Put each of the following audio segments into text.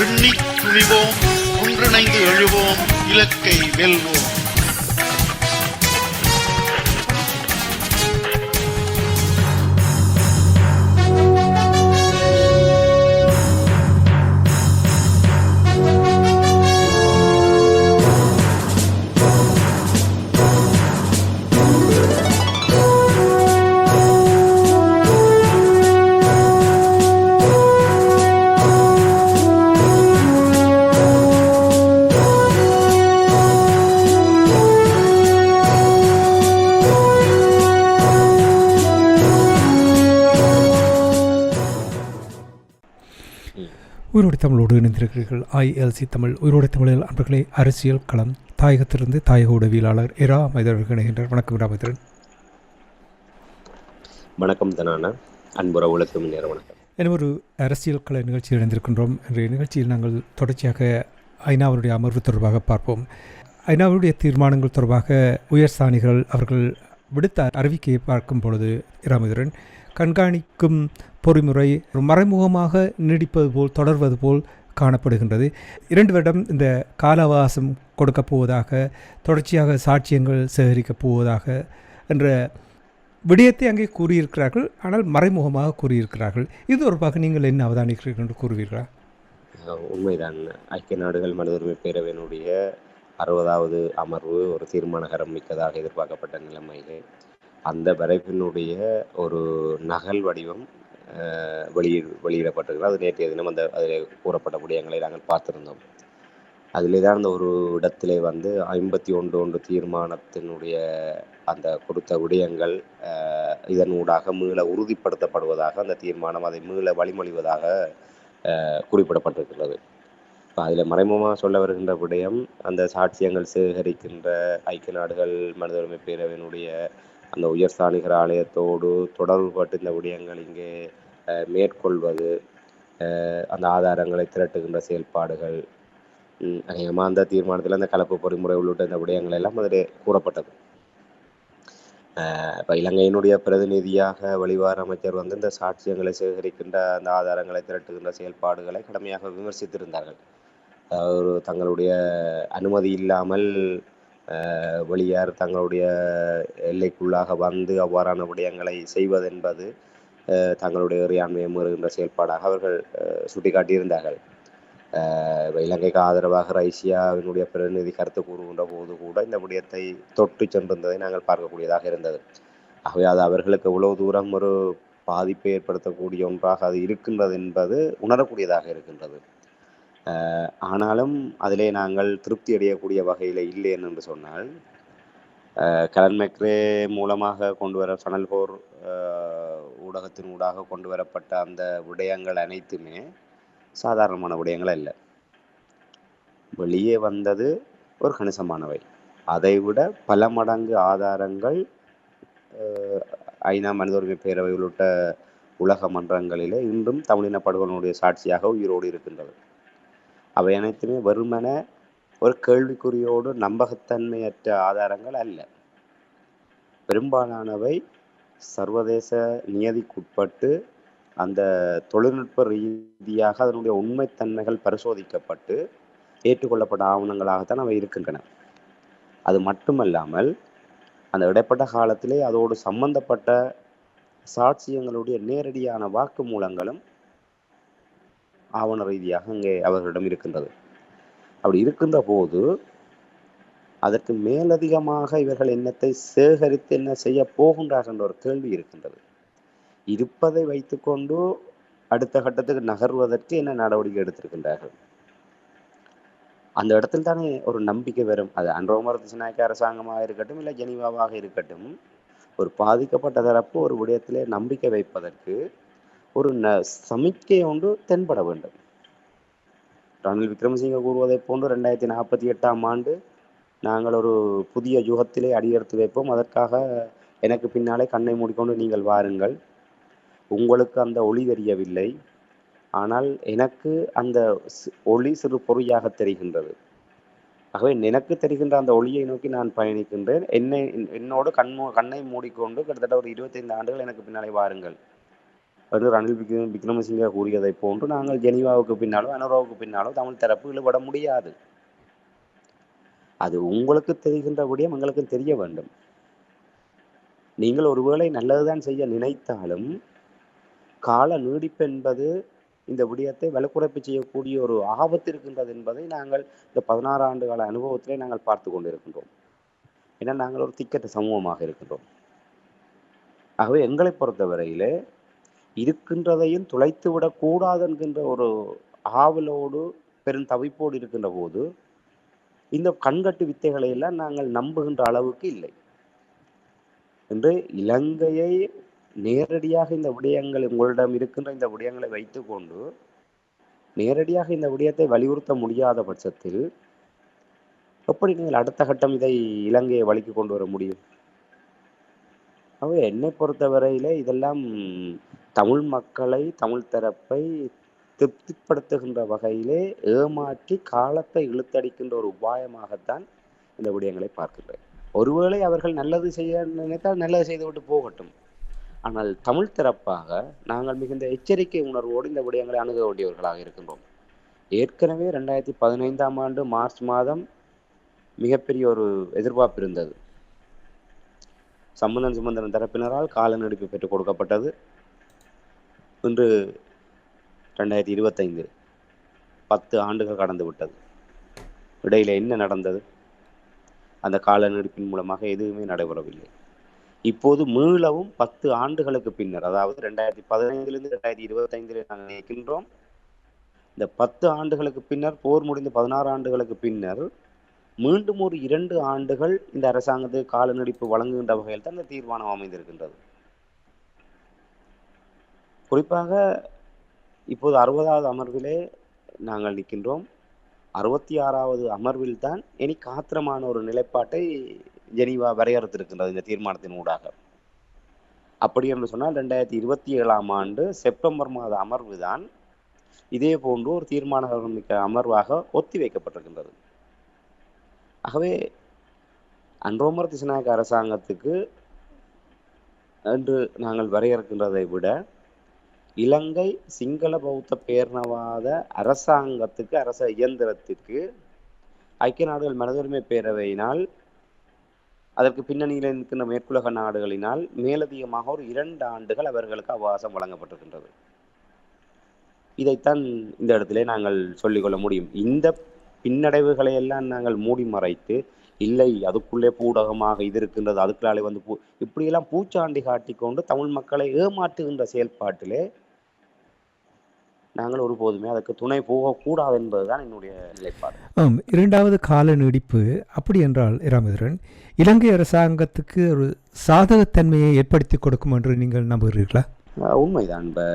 எண்ணித் துணிவோம், ஒன்றிணைந்து எழுவோம், இலக்கை வெல்வோம். உயிரோடு தமிழோடு இணைந்திருக்கிறீர்கள். ILC தமிழ் உயிரோடு தமிழில் அன்பர்களே, அரசியல் களம் தாயகத்திலிருந்து தாயக உடவியலாளர் இரா மைதரர்கள் இணைகின்றார். வணக்கம் இரா மைதரன். வணக்கம் தனான அன்புறவுகளுக்கும் நேர வணக்கம். எனவே ஒரு அரசியல் கள நிகழ்ச்சியில் இணைந்திருக்கின்றோம். இன்றைய நிகழ்ச்சியில் நாங்கள் தொடர்ச்சியாக ஐநாவுடைய அமர்வு தொடர்பாக பார்ப்போம். ஐநாவுடைய தீர்மானங்கள் தொடர்பாக உயர் சாணிகள் அவர்கள் விடுத்த அறிவிக்கையை பார்க்கும் பொழுது இரா மைதரன், கண்காணிக்கும் பொறிமுறை மறைமுகமாக நீடிப்பது போல் தொடர்வது போல் காணப்படுகின்றது. 2 வருடம் இந்த கால அவகாசம் கொடுக்கப் போவதாக, தொடர்ச்சியாக சாட்சியங்கள் சேகரிக்கப் போவதாக என்ற விடயத்தை அங்கே கூறியிருக்கிறார்கள். ஆனால் மறைமுகமாக கூறியிருக்கிறார்கள். இது தொடர்பாக நீங்கள் என்ன அவதானிக்கிறீர்கள் என்று கூறுவீர்களா? உண்மைதான். ஐக்கிய நாடுகள் மனித உரிமை பேரவையினுடைய 60வது அமர்வு ஒரு தீர்மானகரம் மிக்கதாக எதிர்பார்க்கப்பட்ட நிலைமையிலே அந்த வரைபினுடைய ஒரு நகல் வடிவம் வெளியிடப்பட்டிருக்கிறது. அது நேற்றைய தினம் அதில் கூறப்பட்ட விடயங்களை நாங்கள் பார்த்திருந்தோம். அதிலே தான் அந்த ஒரு இடத்திலே 51 தீர்மானத்தினுடைய அந்த கொடுத்த விடயங்கள் இதனூடாக மீள உறுதிப்படுத்தப்படுவதாக, அந்த தீர்மானம் அதை மீள வழிமொழிவதாக குறிப்பிடப்பட்டிருக்கிறது. இப்போ அதில் மறைமுகமாக சொல்ல வருகின்ற விடயம், அந்த சாட்சியங்கள் சேகரிக்கின்ற ஐக்கிய நாடுகள் மனித உரிமை பேரவையினுடைய அந்த உயர் சாணிகர் ஆலயத்தோடு தொடர்புபட்டு இந்த விடயங்கள் இங்கே மேற்கொள்வது, அந்த ஆதாரங்களை திரட்டுகின்ற செயல்பாடுகள், அநேகமாக அந்த தீர்மானத்தில் அந்த கலப்பு பொறிமுறை உள்ளிட்ட இந்த விடயங்கள் எல்லாம் அதில் கூறப்பட்டது. இப்போ இலங்கையினுடைய பிரதிநிதியாக வெளிவார அமைச்சர் இந்த சாட்சியங்களை சேகரிக்கின்ற அந்த ஆதாரங்களை திரட்டுகின்ற செயல்பாடுகளை கடுமையாக விமர்சித்திருந்தார்கள். ஒரு தங்களுடைய அனுமதி இல்லாமல் வெளியார் தங்களுடைய எல்லைக்குள்ளாக அவ்வாறான விடயங்களை செய்வதென்பது தங்களுடைய இறையாண்மையை மீறுகின்ற செயல்பாடாக அவர்கள் சுட்டிக்காட்டியிருந்தார்கள். இலங்கைக்கு ஆதரவாக ரஷ்யாவினுடைய பிரதிநிதி கருத்து கூறுகின்ற போது கூட இந்த விடயத்தை தொட்டு சென்றிருந்ததை நாங்கள் பார்க்கக்கூடியதாக இருந்தது. ஆகவே அது அவர்களுக்கு எவ்வளவு தூரம் ஒரு பாதிப்பை ஏற்படுத்தக்கூடிய ஒன்றாக அது இருக்கின்றது என்பது உணரக்கூடியதாக இருக்கின்றது. ஆனாலும் அதிலே நாங்கள் திருப்தி அடையக்கூடிய வகையில் இல்லை என்று சொன்னால், கலன் மெக்ரே மூலமாக கொண்டு வர ஃபனல் போர் ஊடகத்தின் ஊடாக கொண்டு வரப்பட்ட அந்த விடயங்கள் அனைத்துமே சாதாரணமான விடயங்கள் அல்ல. வெளியே வந்தது ஒரு கணிசமானவை. அதைவிட பல மடங்கு ஆதாரங்கள் ஐநா மனித உரிமை பேரவை உள்ளிட்ட உலக மன்றங்களிலே இன்றும் தமிழின படுகொலையினுடைய சாட்சியாக உயிரோடு இருக்கின்றது. அவை அனைத்துமே வெறுமன ஒரு கேள்விக்குறியோடு நம்பகத்தன்மையற்ற ஆதாரங்கள் அல்ல. பெரும்பாலானவை சர்வதேச நியதிக்குட்பட்டு அந்த தொழில்நுட்ப ரீதியாக அதனுடைய உண்மைத்தன்மைகள் பரிசோதிக்கப்பட்டு ஏற்றுக்கொள்ளப்பட்ட ஆவணங்களாகத்தான் அவை இருக்கின்றன. அது மட்டுமல்லாமல் அந்த இடைப்பட்ட காலத்திலே அதோடு சம்பந்தப்பட்ட சாட்சியங்களுடைய நேரடியான வாக்குமூலங்களும் ஆவண ரீதியாக அங்கே அவர்களிடம் இருக்கின்றது. அப்படி இருக்கின்ற போது அதற்கு மேலதிகமாக இவர்கள் என்னத்தை சேகரித்து என்ன செய்ய போகின்றார்கள் என்ற ஒரு கேள்வி இருக்கின்றது. இருப்பதை வைத்துக்கொண்டு அடுத்த கட்டத்துக்கு நகர்வதற்கு என்ன நடவடிக்கை எடுத்திருக்கின்றார்கள்? அந்த இடத்தில் தானே ஒரு நம்பிக்கை வரும். அது அன்ரோமர் திசுநாயக்க அரசாங்கமாக இருக்கட்டும், இல்லை ஜெனீவாவாக இருக்கட்டும், ஒரு பாதிக்கப்பட்ட தரப்பு ஒரு விடயத்திலே நம்பிக்கை வைப்பதற்கு ஒரு சமிக்கை ஒன்று தென்பட வேண்டும். ரணில் விக்ரமசிங்க கூறுவதைப் போன்று 2048ஆம் ஆண்டு நாங்கள் ஒரு புதிய யுகத்திலே அடியெடுத்து வைப்போம். அதற்காக எனக்கு பின்னாலே கண்ணை மூடிக்கொண்டு நீங்கள் வாருங்கள். உங்களுக்கு அந்த ஒளி தெரியவில்லை. ஆனால் எனக்கு அந்த ஒளி சிறு பொறியாக தெரிகின்றது. ஆகவே எனக்கு தெரிகின்ற அந்த ஒளியை நோக்கி நான் பயணிக்கின்றேன். என்னோடு கண்ணை மூடிக்கொண்டு கிட்டத்தட்ட ஒரு 25 ஆண்டுகள் எனக்கு பின்னாலே வாருங்கள் என்று ரணில் விக்ரமசிங்க கூறியதைப் போன்று நாங்கள் ஜெனீவாவுக்கு பின்னாலோ அனுராவுக்கு பின்னாலோ தமிழ் தரப்பு ஈடுபட முடியாது. அது உங்களுக்கு தெரிகின்ற விடயம் எங்களுக்கு தெரிய வேண்டும். நீங்கள் ஒருவேளை நல்லதுதான் செய்ய நினைத்தாலும் கால நீடிப்பு என்பது இந்த விடயத்தை வலுக்குறைப்பு செய்யக்கூடிய ஒரு ஆபத்து இருக்கின்றது என்பதை நாங்கள் இந்த 16 ஆண்டு கால அனுபவத்திலே நாங்கள் பார்த்து கொண்டிருக்கின்றோம். ஏன்னா நாங்கள் ஒரு திக்கற்ற சமூகமாக இருக்கின்றோம். ஆகவே எங்களை பொறுத்தவரையிலே இருக்கின்றதையும் துளைத்து விடக்கூடாது என்கின்ற ஒரு ஆவலோடு பெரும் தவிப்போடு இருக்கின்ற போது இந்த கண்கட்டு வித்தைகளை எல்லாம் நாங்கள் நம்புகின்ற அளவுக்கு இல்லை என்று இலங்கையை நேரடியாக இந்த விடயங்கள் உங்களிடம் இருக்கின்ற இந்த விடயங்களை வைத்துக்கொண்டு நேரடியாக இந்த விடயத்தை வலியுறுத்த முடியாத பட்சத்தில் எப்படி நீங்கள் அடுத்த கட்டம் இதை இலங்கையை வழிக்கு கொண்டு வர முடியும்? ஆகவே என்னை பொறுத்தவரையிலே இதெல்லாம் தமிழ் மக்களை தமிழ் தரப்பை திருப்திப்படுத்துகின்ற வகையிலே ஏமாற்றி காலத்தை இழுத்தடிக்கின்ற ஒரு உபாயமாகத்தான் இந்த விடயங்களை பார்க்கின்றேன். ஒருவேளை அவர்கள் நல்லது செய்ய நினைத்தால் நல்லது செய்துவிட்டு போகட்டும். ஆனால் தமிழ் தரப்பாக நாங்கள் மிகுந்த எச்சரிக்கை உணர்வோடு இந்த விடயங்களை அணுக வேண்டியவர்களாக இருக்கின்றோம். ஏற்கனவே 2015ஆம் ஆண்டு மார்ச் மாதம் மிகப்பெரிய ஒரு எதிர்பார்ப்பு இருந்தது. சம்பந்தன் சுமந்திரன் தரப்பினரால் கால நீடிப்பு பெற்றுக் கொடுக்கப்பட்டது. இன்று 2025 10 ஆண்டுகள் கடந்து விட்டது. இடையில என்ன நடந்தது? அந்த கால நீடிப்பின் மூலமாக எதுவுமே நடைபெறவில்லை. இப்போது மீளவும் 10 ஆண்டுகளுக்கு பின்னர், அதாவது 2015 2025 நாங்கள் நினைக்கின்றோம். இந்த 10 ஆண்டுகளுக்கு பின்னர், போர் முடிந்து 16 ஆண்டுகளுக்கு பின்னர் மீண்டும் ஒரு 2 ஆண்டுகள் இந்த அரசாங்கத்துக்கு கால நீடிப்பு வழங்குகின்ற வகையில் தான் இந்த தீர்மானம் அமைந்திருக்கின்றது. குறிப்பாக இப்போது 60வது அமர்விலே நாங்கள் நிற்கின்றோம். 66வது அமர்வில் தான் இனி காத்திரமான ஒரு நிலைப்பாட்டை ஜெனீவா வரையறுத்திருக்கின்றது இந்த தீர்மானத்தின் ஊடாக. அப்படி என்று சொன்னால் 2027ஆம் ஆண்டு செப்டம்பர் மாத அமர்வு தான் இதே போன்று ஒரு தீர்மானம் மிக்க அமர்வாக ஒத்தி வைக்கப்பட்டிருக்கின்றது. ஆகவே அன்ரோமர் திசாநாயக்க அரசாங்கத்துக்கு என்று நாங்கள் வரையறுக்கின்றதை விட இலங்கை சிங்கள பௌத்த பேரினவாத அரசாங்கத்துக்கு, அரச இயந்திரத்திற்கு ஐக்கிய நாடுகள் மனித பேரவையினால், அதற்கு பின்னணியில் இருக்கின்ற மேற்குலக நாடுகளினால் மேலதிகமாக ஒரு 2 ஆண்டுகள் அவர்களுக்கு அவகாசம் வழங்கப்பட்டிருக்கின்றது. இதைத்தான் இந்த இடத்திலே நாங்கள் சொல்லிக்கொள்ள முடியும். இந்த பின்னடைவுகளை எல்லாம் நாங்கள் மூடி மறைத்து, இல்லை அதுக்குள்ளே பூடகமாக இது இருக்கின்றது, அதுக்குள்ளாலே வந்து இப்படியெல்லாம் பூச்சாண்டி காட்டிக்கொண்டு தமிழ் மக்களை ஏமாற்றுகின்ற செயல்பாட்டிலே நாங்கள் ஒருபோதுமே அதற்கு துணை போகக்கூடாது என்பதுதான் என்னுடைய நிலைப்பாடு. இரண்டாவது கால நீடிப்பு அப்படி என்றால் இராமேந்திரன், இலங்கை அரசாங்கத்துக்கு ஒரு சாதகத்தன்மையை ஏற்படுத்தி கொடுக்கும் என்று நீங்கள் நம்புகிறீர்களா? உண்மைதான். இப்போ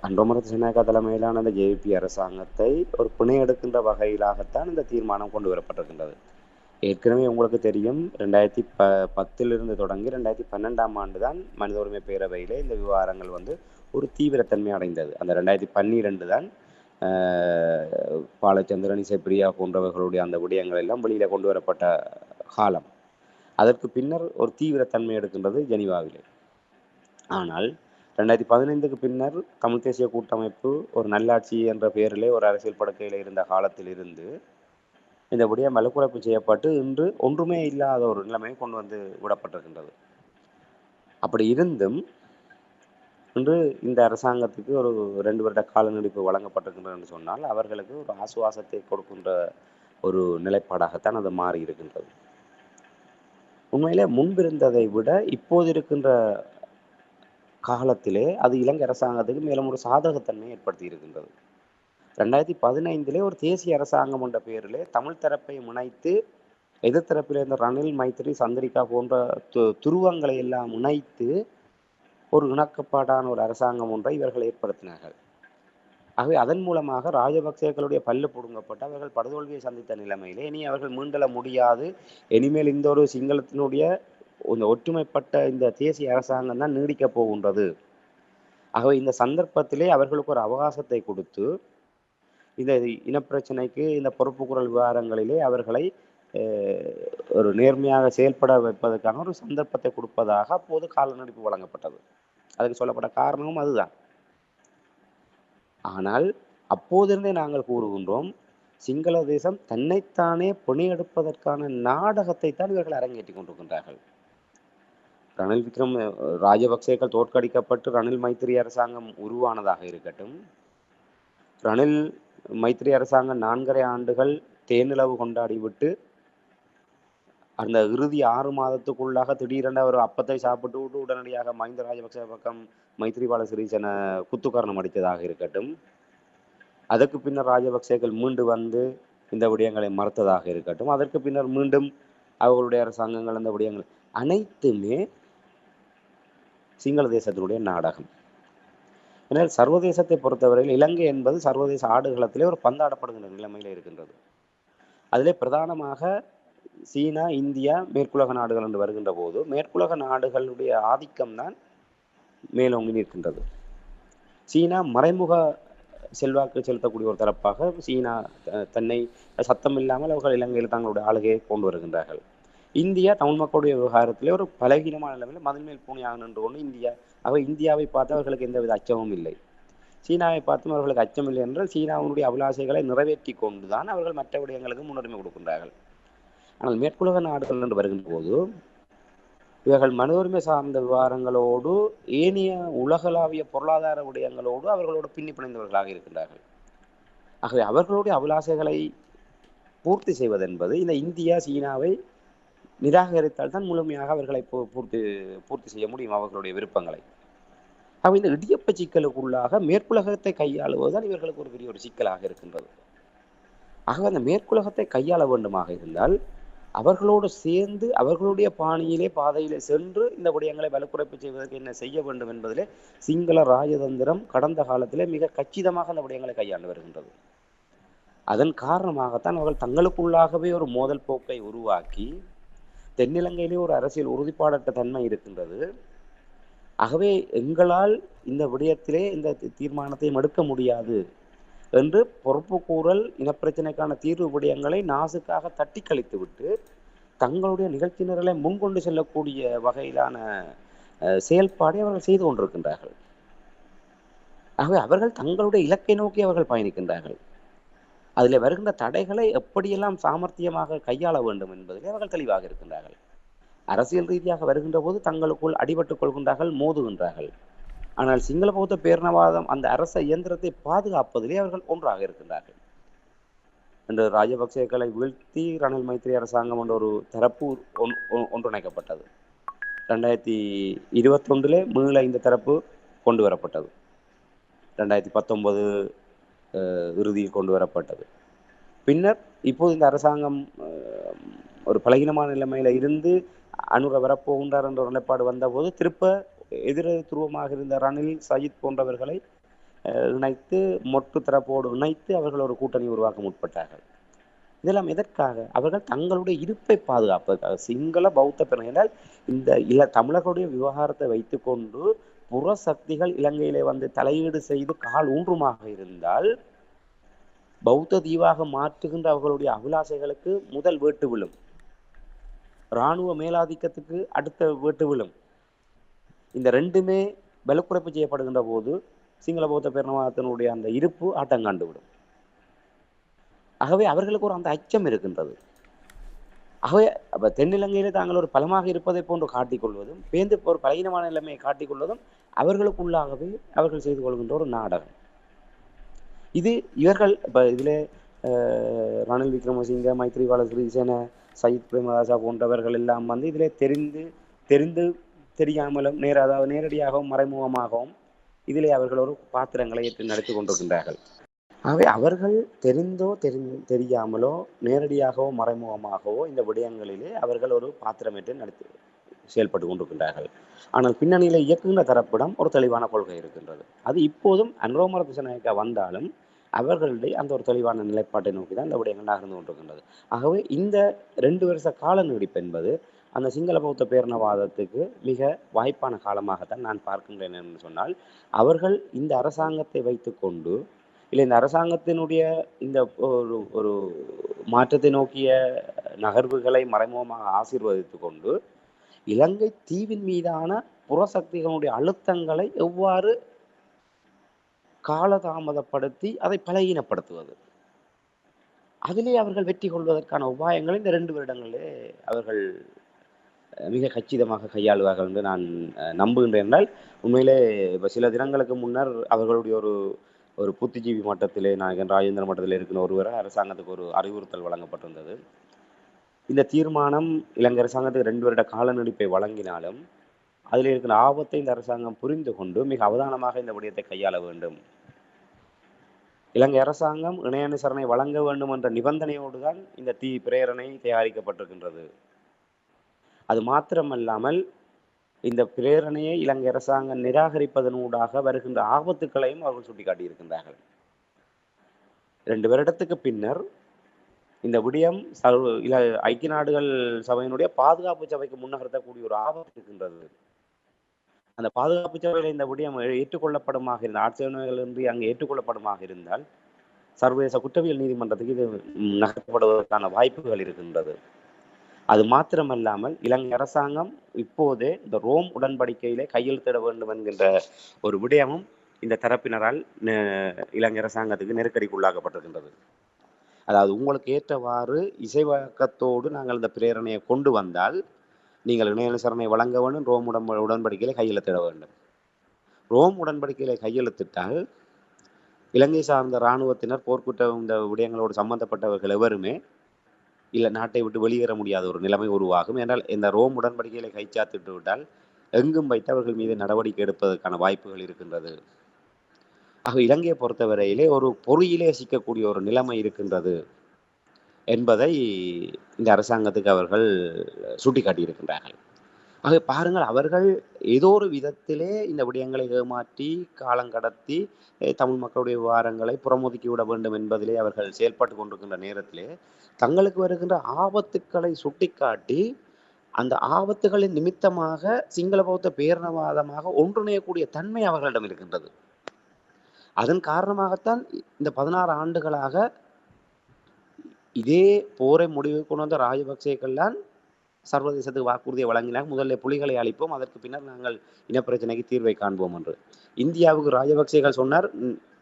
அன்ரோமர் திசாநாயக்கா தலைமையிலான அந்த ஜேபி அரசாங்கத்தை ஒரு பிணை எடுக்கின்ற வகையிலாகத்தான் இந்த தீர்மானம் கொண்டு வரப்பட்டிருக்கின்றது. ஏற்கனவே உங்களுக்கு தெரியும், 2010 தொடங்கி 2012ஆம் ஆண்டு தான் மனித உரிமை பேரவையிலே இந்த விவகாரங்கள் வந்து ஒரு தீவிரத்தன்மை அடைந்தது. அந்த 2012 தான் பாலச்சந்திரன், இசைப்பிரியா போன்றவர்களுடைய அந்த விடயங்கள் எல்லாம் வெளியில கொண்டு வரப்பட்ட காலம். அதற்கு பின்னர் ஒரு தீவிரத்தன்மை எடுக்கின்றது ஜெனீவாவிலே. ஆனால் 2015க்கு பின்னர் தமிழ் தேசிய கூட்டமைப்பு ஒரு நல்லாட்சி என்ற பெயரிலே ஒரு அரசியல் படுக்கையில் இருந்த காலத்தில் இருந்து இந்த விடயம் வலுக்குறைப்பு செய்யப்பட்டு இன்று ஒன்றுமே இல்லாத ஒரு நிலைமையை கொண்டு வந்து விடப்பட்டிருக்கின்றது. அப்படி இருந்தும் இன்று இந்த அரசாங்கத்துக்கு ஒரு 2 வருட கால நீடிப்பு வழங்கப்பட்டிருக்கின்றது என்று சொன்னால் அவர்களுக்கு ஒரு ஆசுவாசத்தை கொடுக்கின்ற ஒரு நிலைப்பாடாகத்தான் அது மாறி இருக்கின்றது. உண்மையிலே முன்பிருந்ததை விட இப்போது இருக்கின்ற காலத்திலே அது இலங்கை அரசாங்கத்துக்கு மேலும் ஒரு சாதகத்தன்மையை ஏற்படுத்தி இருக்கின்றது. 2015 ஒரு தேசிய அரசாங்கம் என்ற பெயரிலே தமிழ் தரப்பை முனைத்து எதிர்த்தரப்பில் இருந்த ரணில், மைத்திரி, சந்திரிகா போன்ற துருவங்களை எல்லாம் முனைத்து ஒரு இணக்கப்பாடான ஒரு அரசாங்கம் ஒன்றை இவர்கள் ஏற்படுத்தினார்கள். ஆகவே அதன் மூலமாக ராஜபக்சேக்களுடைய பல்லு பிடுங்கப்பட்டு அவர்கள் படுதோல்வியை சந்தித்த நிலைமையிலே இனி அவர்கள் மீண்டெழ முடியாது. இனிமேல் இந்த ஒரு சிங்களத்தினுடைய இந்த ஒற்றுமைப்பட்ட இந்த தேசிய அரசாங்கம் தான் நீடிக்கப் போகின்றது. ஆகவே இந்த சந்தர்ப்பத்திலே அவர்களுக்கு ஒரு அவகாசத்தை கொடுத்து இந்த இனப்பிரச்சனைக்கு இந்த பொறுப்பு குரல் விவகாரங்களிலே அவர்களை ஒரு நேர்மையாக செயல்பட வைப்பதற்கான ஒரு சந்தர்ப்பத்தை கொடுப்பதாக அப்போது கால நீடிப்பு வழங்கப்பட்டது. அதுக்கு சொல்லப்பட்ட காரணமும் அதுதான். ஆனால் அப்போதிருந்தே நாங்கள் கூறுகின்றோம், சிங்கள தேசம் தன்னைத்தானே பிணையெடுப்பதற்கான நாடகத்தை தான் இவர்கள் அரங்கேற்றி கொண்டிருக்கின்றார்கள். ரணில் விக்ரம் ராஜபக்சேக்கள் தோற்கடிக்கப்பட்டு ரணில் மைத்திரி அரசாங்கம் உருவானதாக இருக்கட்டும், ரணில் மைத்திரி அரசாங்கம் 4.5 ஆண்டுகள் தேனிலவு கொண்டாடிவிட்டு அந்த இறுதி 6 மாதத்துக்குள்ளாக திடீரென ஒரு அப்பத்தை சாப்பிட்டு விட்டு உடனடியாக மஹிந்த ராஜபக்சே பக்கம் மைத்திரிபால சிறிசேன குத்துக்காரணம் அடித்ததாக இருக்கட்டும், அதற்கு பின்னர் ராஜபக்சேக்கள் மீண்டு வந்து இந்த விடயங்களை மறுத்ததாக இருக்கட்டும், அதற்கு பின்னர் மீண்டும் அவர்களுடைய அரசாங்கங்கள் அந்த விடயங்கள் அனைத்துமே சிங்கள தேசத்தினுடைய நாடகம். ஏனால் சர்வதேசத்தை பொறுத்தவரையில் இலங்கை என்பது சர்வதேச ஆடுகளத்திலே ஒரு பந்தாடப்படுகின்ற நிலைமையில இருக்கின்றது. அதிலே பிரதானமாக சீனா, இந்தியா, மேற்குலக நாடுகள் என்று வருகின்ற போது மேற்குலக நாடுகளுடைய ஆதிக்கம்தான் மேலோங்கி நிற்கின்றது. சீனா மறைமுக செல்வாக்கு செலுத்தக்கூடிய ஒரு தரப்பாக சீனா தன்னை சத்தம் இல்லாமல் அவர்கள் இலங்கையில் தங்களுடைய ஆளுகையை கொண்டு வருகின்றார்கள். இந்தியா தமிழ் மக்களுடைய விவகாரத்திலே ஒரு பலகீனமான நிலைமையில் மதன் மேல் பூனையாக நின்று கொண்டு இந்தியாவை பார்த்து அவர்களுக்கு எந்தவித அச்சமும் இல்லை. சீனாவை பார்த்தும் அவர்களுக்கு அச்சம் இல்லை என்றால் சீனாவினுடைய அபிலாஷைகளை நிறைவேற்றி கொண்டுதான் அவர்கள் மற்ற விடயங்களுக்கு முன்னுரிமை கொடுக்கின்றார்கள். ஆனால் மேற்குலக நாடுகள் என்று வருகின்ற போது இவர்கள் மனித உரிமை சார்ந்த விவகாரங்களோடு ஏனைய உலகளாவிய பொருளாதார விடயங்களோடு அவர்களோடு பின்னி பிணைந்தவர்களாக இருக்கின்றார்கள். ஆகவே அவர்களுடைய அபிலாஷைகளை பூர்த்தி செய்வதென்பது இந்த இந்தியா சீனாவை நிராகரித்தால் தான் முழுமையாக அவர்களை பூர்த்தி செய்ய முடியும் அவர்களுடைய விருப்பங்களை. ஆகவே இந்த இடியப்ப சிக்கலுக்குள்ளாக மேற்குலகத்தை கையாளுவதுதான் இவர்களுக்கு ஒரு பெரிய ஒரு சிக்கலாக இருக்கின்றது. ஆகவே அந்த மேற்குலகத்தை கையாள வேண்டுமாக இருந்தால் அவர்களோடு சேர்ந்து அவர்களுடைய பாதையிலே சென்று இந்த விடயங்களை வலுக்குறைப்பு செய்வதற்கு என்ன செய்ய வேண்டும் என்பதிலே சிங்கள ராஜதந்திரம் கடந்த காலத்திலே மிக கச்சிதமாக அந்த விடயங்களை கையாண்டு வருகின்றது. அதன் காரணமாகத்தான் அவர்கள் தங்களுக்குள்ளாகவே ஒரு மோதல் போக்கை உருவாக்கி தென்னிலங்கையிலே ஒரு அரசியல் உறுதிப்பாடற்ற தன்மை இருக்கின்றது. ஆகவே எங்களால் இந்த விடயத்திலே இந்த தீர்மானத்தை எடுக்க முடியாது என்று பொறுப்பு கூறல் இனப்பிரச்சனைக்கான தீர்வு விடயங்களை நாசுக்காக தட்டி கழித்து விட்டு தங்களுடைய நிகழ்ச்சி நிரலை முன்கொண்டு செல்லக்கூடிய வகையிலான செயல்பாடை அவர்கள் செய்து கொண்டிருக்கின்றார்கள். ஆகவே அவர்கள் தங்களுடைய இலக்கை நோக்கி அவர்கள் பயணிக்கின்றார்கள். அதில் வருகின்ற தடைகளை எப்படியெல்லாம் சாமர்த்தியமாக கையாள வேண்டும் என்பதிலே அவர்கள் தெளிவாக இருக்கின்றார்கள். அரசியல் ரீதியாக வருகின்ற போது தங்களுக்குள் அடிபட்டுக் கொள்கின்றார்கள், மோதுகின்றார்கள். ஆனால் சிங்கள பௌத்த பேரினவாதம் அந்த அரச இயந்திரத்தை பாதுகாப்பதிலே அவர்கள் ஒன்றாக இருக்கின்றார்கள். என்று ராஜபக்சேக்களை வீழ்த்தி ரணில் மைத்திரி அரசாங்கம் என்ற ஒரு தரப்பு ஒன்றிணைக்கப்பட்டது. 2021 மீள இந்த தரப்பு கொண்டு வரப்பட்டது. 2019 இறுதியில் கொண்டு வரப்பட்டது. பின்னர் இப்போது இந்த அரசாங்கம் ஒரு பலகீனமான நிலைமையில இருந்து அனுர வரப்போகின்றார் என்ற ஒரு நிலைப்பாடு வந்தபோது திருப்ப துருவமாக இருந்த ரணில், சஜித் போன்றவர்களை இணைத்து மொட்டு தரப்போடு இணைத்து அவர்கள் ஒரு கூட்டணி உருவாக்க முற்பட்டார்கள். இதெல்லாம் எதற்காக? அவர்கள் தங்களுடைய இருப்பை பாதுகாப்பதற்காக. சிங்கள பௌத்த பிரிவினர் இந்த தமிழர்களுடைய விவகாரத்தை வைத்துக்கொண்டு புற சக்திகள் இலங்கையிலே வந்து தலையீடு செய்து கால் ஊன்றுமாக இருந்தால் பௌத்த தீவாக மாற்றுகின்ற அவர்களுடைய அபிலாசைகளுக்கு முதல் வேட்டு விழும். இராணுவ மேலாதிக்கத்துக்கு அடுத்த வேட்டு விழும். இந்த ரெண்டுமே வலுக்குறைப்பு செய்யப்படுகின்ற போது சிங்கள பௌத்த பேரினவாதத்தினுடைய அந்த இருப்பு ஆட்டங்காண்டு விடும். ஆகவே அவர்களுக்கு ஒரு அந்த அச்சம் இருக்கின்றது. ஆகவே தென்னிலங்கையிலே தாங்கள் ஒரு பலமாக இருப்பதை போன்று காட்டிக்கொள்வதும் பேந்து ஒரு பலகீனமான நிலைமையை காட்டிக்கொள்வதும் அவர்களுக்குள்ளாகவே அவர்கள் செய்து கொள்கின்ற ஒரு நாடகம் இது. இவர்கள் இதிலே ரணில் விக்ரமசிங்க, மைத்ரிபால சிறிசேன, சஜித் பிரேமதாசா போன்றவர்கள் எல்லாம் வந்து இதிலே தெரிந்து தெரியாமலும் அதாவது நேரடியாகவும் மறைமுகமாகவும் இதிலே அவர்கள் ஒரு பாத்திரங்களை ஏற்று நடத்தி கொண்டிருக்கின்றார்கள். ஆகவே அவர்கள் தெரிந்தோ தெரியாமலோ நேரடியாகவோ மறைமுகமாகவோ இந்த விடயங்களிலே அவர்கள் ஒரு பாத்திரமேற்று செயல்பட்டு கொண்டிருக்கின்றார்கள். ஆனால் பின்னணியில் இயக்குகின்ற தரப்பிடம் ஒரு தெளிவான கொள்கை இருக்கின்றது. அது இப்போதும் அனுரகுமார திசாநாயக்கா வந்தாலும் அவர்களுடைய அந்த ஒரு தெளிவான நிலைப்பாட்டை நோக்கி தான் இந்த விடயங்கள் நகர்ந்து கொண்டிருக்கின்றது. ஆகவே இந்த 2 வருஷ கால நீடிப்பு என்பது அந்த சிங்கள பௌத்த பேரினவாதத்துக்கு மிக வாய்ப்பான காலமாகத்தான் நான் பார்க்கின்றேன் என்று சொன்னால், அவர்கள் இந்த அரசாங்கத்தை வைத்துக்கொண்டு இல்லை இந்த அரசாங்கத்தினுடைய இந்த ஒரு ஒரு மாற்றத்தை நோக்கிய நகர்வுகளை மறைமுகமாக ஆசீர்வதித்து கொண்டு இலங்கை தீவின் மீதான புறசக்திகளுடைய அழுத்தங்களை எவ்வாறு காலதாமதப்படுத்தி அதை பலகீனப்படுத்துவது, அதிலே அவர்கள் வெற்றி கொள்வதற்கான உபாயங்களை இந்த 2 வருடங்களிலே அவர்கள் மிக கச்சிதமாக கையாளுவார்கள் என்று நான் நம்புகின்றேன். என்றால் உண்மையிலே இப்போ சில தினங்களுக்கு முன்னர் அவர்களுடைய ஒரு ஒரு புத்திஜீவி மட்டத்திலே நாயகன் ராஜேந்திர மட்டத்தில் இருக்கிற ஒருவரை அரசாங்கத்துக்கு ஒரு அறிவுறுத்தல் வழங்கப்பட்டிருந்தது. இந்த தீர்மானம் இலங்கை அரசாங்கத்துக்கு 2 வருட கால நீடிப்பை வழங்கினாலும் அதில் இருக்கிற ஆபத்தை இந்த அரசாங்கம் புரிந்து கொண்டு மிக அவதானமாக இந்த விடயத்தை கையாள வேண்டும். இலங்கை அரசாங்கம் இணை அனுசரணை வழங்க வேண்டும் என்ற நிபந்தனையோடு தான் இந்த பிரேரணை தயாரிக்கப்பட்டிருக்கின்றது. அது மாத்திரமல்லாமல் இந்த பிரேரணையை இலங்கை அரசாங்கம் நிராகரிப்பதனூடாக வருகின்ற ஆபத்துக்களையும் அவர்கள் சுட்டிக்காட்டியிருக்கின்றார்கள். 2 வருடத்துக்கு பின்னர் இந்த விடயம் ஐக்கிய நாடுகள் சபையினுடைய பாதுகாப்பு சபைக்கு முன்னகர்த்தக்கூடிய ஒரு ஆபத்து இருக்கின்றது. அந்த பாதுகாப்பு சபையில் இந்த விடயம் ஏற்றுக்கொள்ளப்படுமாக இருந்தால், ஆட்சேபனைகள் இன்றி அங்கு ஏற்றுக்கொள்ளப்படுமாக இருந்தால் சர்வதேச குற்றவியல் நீதிமன்றத்துக்கு இது நகர்த்தப்படுவதற்கான வாய்ப்புகள் இருக்கின்றது. அது மாத்திரமல்லாமல் இலங்கை அரசாங்கம் இப்போதே இந்த ரோம் உடன்படிக்கையிலே கையெழுத்திட வேண்டும் என்கின்ற ஒரு விடயமும் இந்த தரப்பினரால் இலங்கை அரசாங்கத்துக்கு நெருக்கடிக்குள்ளாக்கப்பட்டிருக்கின்றது. அதாவது உங்களுக்கு ஏற்றவாறு இசைவழக்கத்தோடு நாங்கள் இந்த பிரேரணையை கொண்டு வந்தால் நீங்கள் இணை அனுசரணை வழங்க வேண்டும், ரோம் உடன்படிக்கையிலே கையெழுத்திட வேண்டும். ரோம் உடன்படிக்கையிலே கையெழுத்திட்டால் இலங்கை சார்ந்த இராணுவத்தினர் போர்க்குற்ற இந்த விடயங்களோடு சம்பந்தப்பட்டவர்கள் எவருமே இல்லை நாட்டை விட்டு வெளியேற முடியாத ஒரு நிலைமை உருவாகும். என்றால் இந்த ரோம் உடன்படிக்கைகளை கைச்சாத்திட்டு விட்டால் எங்கும் வைத்து அவர்கள் மீது நடவடிக்கை எடுப்பதற்கான வாய்ப்புகள் இருக்கின்றது. ஆக இலங்கையை பொறுத்தவரையிலே ஒரு பொறியிலே சிக்கக்கூடிய ஒரு நிலைமை இருக்கின்றது என்பதை இந்த அரசாங்கத்துக்கு அவர்கள் சுட்டிக்காட்டியிருக்கின்றார்கள். ஆக பாருங்கள், அவர்கள் ஏதோ ஒரு விதத்திலே இந்த விடயங்களை ஏமாற்றி காலங்கடத்தி தமிழ் மக்களுடைய விவகாரங்களை புறமுதுக்கி விட வேண்டும் என்பதிலே அவர்கள் செயல்பட்டு கொண்டிருக்கின்ற நேரத்திலே தங்களுக்கு வருகின்ற ஆபத்துக்களை சுட்டிக்காட்டி அந்த ஆபத்துகளின் நிமித்தமாக சிங்கள பௌத்த பேரினவாதமாக ஒன்றிணையக்கூடிய தன்மை அவர்களிடம் இருக்கின்றது. அதன் காரணமாகத்தான் இந்த 16 ஆண்டுகளாக இதே போரை முடிவு கொண்டு வந்த ராஜபக்சேக்கள்லாம் சர்வதேசத்துக்கு வாக்குறுதியை வழங்கினார். முதல்ல புலிகளை அழிப்போம், அதற்கு பின்னர் நாங்கள் இனப்பிரச்சனைக்கு தீர்வை காண்போம் என்று. இந்தியாவுக்கு ராஜபக்சேகள் சொன்னார்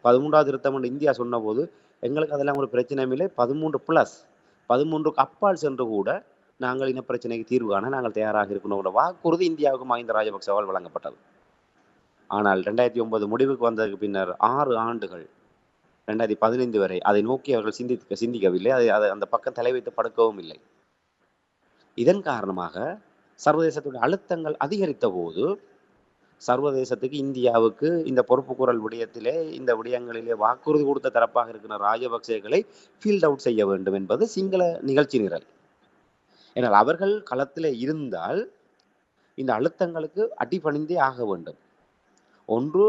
13வது திருத்தம் என்று இந்தியா சொன்ன போது எங்களுக்கு அதெல்லாம் ஒரு பிரச்சனை இல்லை, 13+13க்கு அப்பால் சென்று கூட நாங்கள் இனப்பிரச்சனைக்கு தீர்வு காண நாங்கள் தயாராக இருக்கணும் வாக்குறுதி இந்தியாவுக்கு மஹிந்த ராஜபக்சவால் வழங்கப்பட்டது. ஆனால் 2009 முடிவுக்கு வந்ததுக்கு பின்னர் 6 ஆண்டுகள் 2015 வரை அதை நோக்கி அவர்கள் சிந்திக்கவில்லை. அதை அந்த பக்கம் தலை வைத்து படுக்கவும் இல்லை. இதன் காரணமாக சர்வதேசத்துடைய அழுத்தங்கள் அதிகரித்த போது சர்வதேசத்துக்கு இந்தியாவுக்கு இந்த பொறுப்பு குரல் விடயத்திலே இந்த விடயங்களிலே வாக்குறுதி கொடுத்த தரப்பாக இருக்கிற ராஜபக்சேகளை ஃபீல்ட் அவுட் செய்ய வேண்டும் என்பது சிங்கள நிகழ்ச்சி நிரல். ஏனால் அவர்கள் களத்திலே இருந்தால் இந்த அழுத்தங்களுக்கு அடிபணிந்தே ஆக வேண்டும். ஒன்று,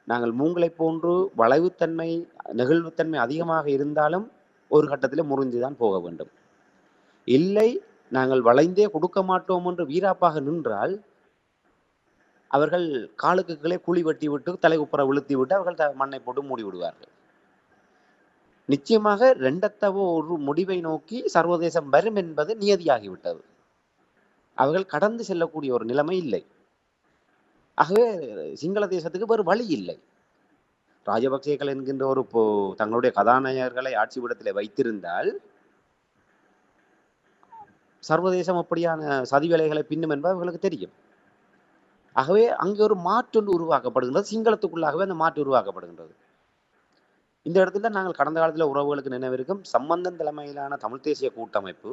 நாங்கள் மூங்களை போன்று வளைவுத்தன்மை நெகிழ்வுத்தன்மை அதிகமாக இருந்தாலும் ஒரு கட்டத்திலே முறிந்துதான் போக வேண்டும். இல்லை, நாங்கள் வளைந்தே கொடுக்க மாட்டோம் என்று வீராப்பாக நின்றால் அவர்கள் காலுக்கு கீழே குழி வெட்டி விட்டு தலைகுப்புற விழுத்தி விட்டு அவர்கள் மண்ணை போட்டு மூடி விடுவார்கள். நிச்சயமாக ரெண்டத்தவோ ஒரு முடிவை நோக்கி சர்வதேசம் வரும் என்பது நியதியாகிவிட்டது. அவர்கள் கடந்து செல்லக்கூடிய ஒரு நிலைமை இல்லை. ஆகவே சிங்கள தேசத்துக்கு வேறு வழி இல்லை. ராஜபக்சேக்கள் என்கின்ற ஒரு தங்களுடைய கதாநாயகர்களை ஆட்சி விடத்திலே வைத்திருந்தால் சர்வதேசம் அப்படியான சதி வேலைகளை பின்னும் என்பது அவர்களுக்கு தெரியும். ஆகவே அங்கே ஒரு மாற்று உருவாக்கப்படுகின்றது. சிங்களத்துக்குள்ளாகவே அந்த மாற்று உருவாக்கப்படுகின்றது. இந்த இடத்துல நாங்கள் கடந்த காலத்தில் உறவுகளுக்கு நினைவிருக்கும் சம்பந்தன் தலைமையிலான தமிழ் தேசிய கூட்டமைப்பு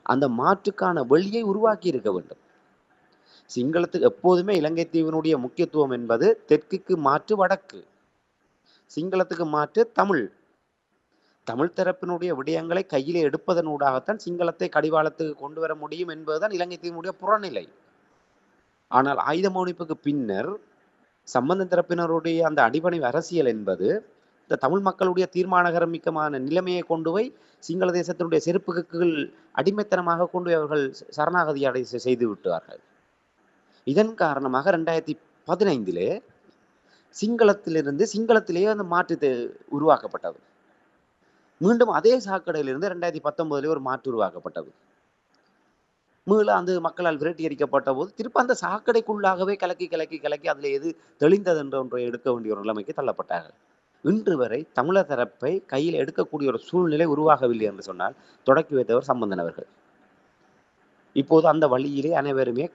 அந்த மாற்றுக்கான வழியை உருவாக்கி இருக்க வேண்டும். சிங்களத்துக்கு எப்போதுமே இலங்கை தீவினுடைய முக்கியத்துவம் என்பது தெற்குக்கு மாற்று வடக்கு, சிங்களத்துக்கு மாற்று தமிழ். தமிழ் தரப்பினுடைய விடயங்களை கையிலே எடுப்பதனூடாகத்தான் சிங்களத்தை கடிவாளத்துக்கு கொண்டு வர முடியும் என்பதுதான் இலங்கை தீவினுடைய புறநிலை. ஆனால் ஆயுத மௌனிப்புக்கு பின்னர் சம்பந்த தரப்பினருடைய அந்த அடிபணிவு அரசியல் என்பது இந்த தமிழ் மக்களுடைய தீர்மானகரமிக்கமான நிலைமையை கொண்டு போய் சிங்கள தேசத்தினுடைய செருப்புக்கு அடிமைத்தனமாக கொண்டு போய் அவர்கள் சரணாகதி அடை செய்து விட்டார்கள். இதன் காரணமாக 2015 சிங்களத்திலிருந்து சிங்களத்திலேயே அந்த மாற்று உருவாக்கப்பட்டது. மீண்டும் அதே சாக்கடையிலிருந்து 2019 ஒரு மாற்று உருவாக்கப்பட்டது. மீள அந்த மக்களால் விரட்டி அடிக்கப்பட்ட போது திருப்ப அந்த சாக்கடைக்குள்ளாகவே கலக்கி அதில் எது தெளிந்தது என்ற ஒன்றை எடுக்க வேண்டிய ஒரு நிலைமைக்கு தள்ளப்பட்டார்கள். இன்று வரை தமிழர் தரப்பை கையில் எடுக்கக்கூடிய ஒரு சூழ்நிலை உருவாகவில்லை என்று சொன்னால் தொடக்கி வைத்தவர் சம்பந்தன் அவர்கள். இப்போது அந்த வழியிலே அனைவருமே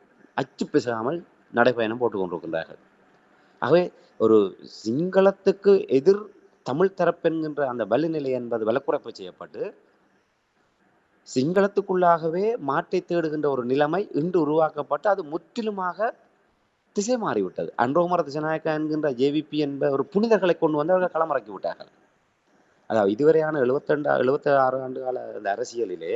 அச்சு பிசகாமல் நடைபயணம் போட்டுக் கொண்டிருக்கின்றார்கள். ஆகவே ஒரு சிங்களத்துக்கு எதிர் தமிழ் தரப்பென்கின்ற அந்த வலுநிலை என்பது வலக்குறைப்பு செய்யப்பட்டு சிங்களத்துக்குள்ளாகவே மாற்றை தேடுகின்ற ஒரு நிலைமை இன்று உருவாக்கப்பட்டு அது முற்றிலுமாக திசை மாறிவிட்டது. அன்றோமர திசநாயக்கா என்கின்ற ஜேவிபி என்ப ஒரு புனிதர்களை கொண்டு வந்து அவர்கள் களமிறக்கி விட்டார்கள். அதாவது இதுவரையான 76 ஆண்டு கால அந்த அரசியலிலே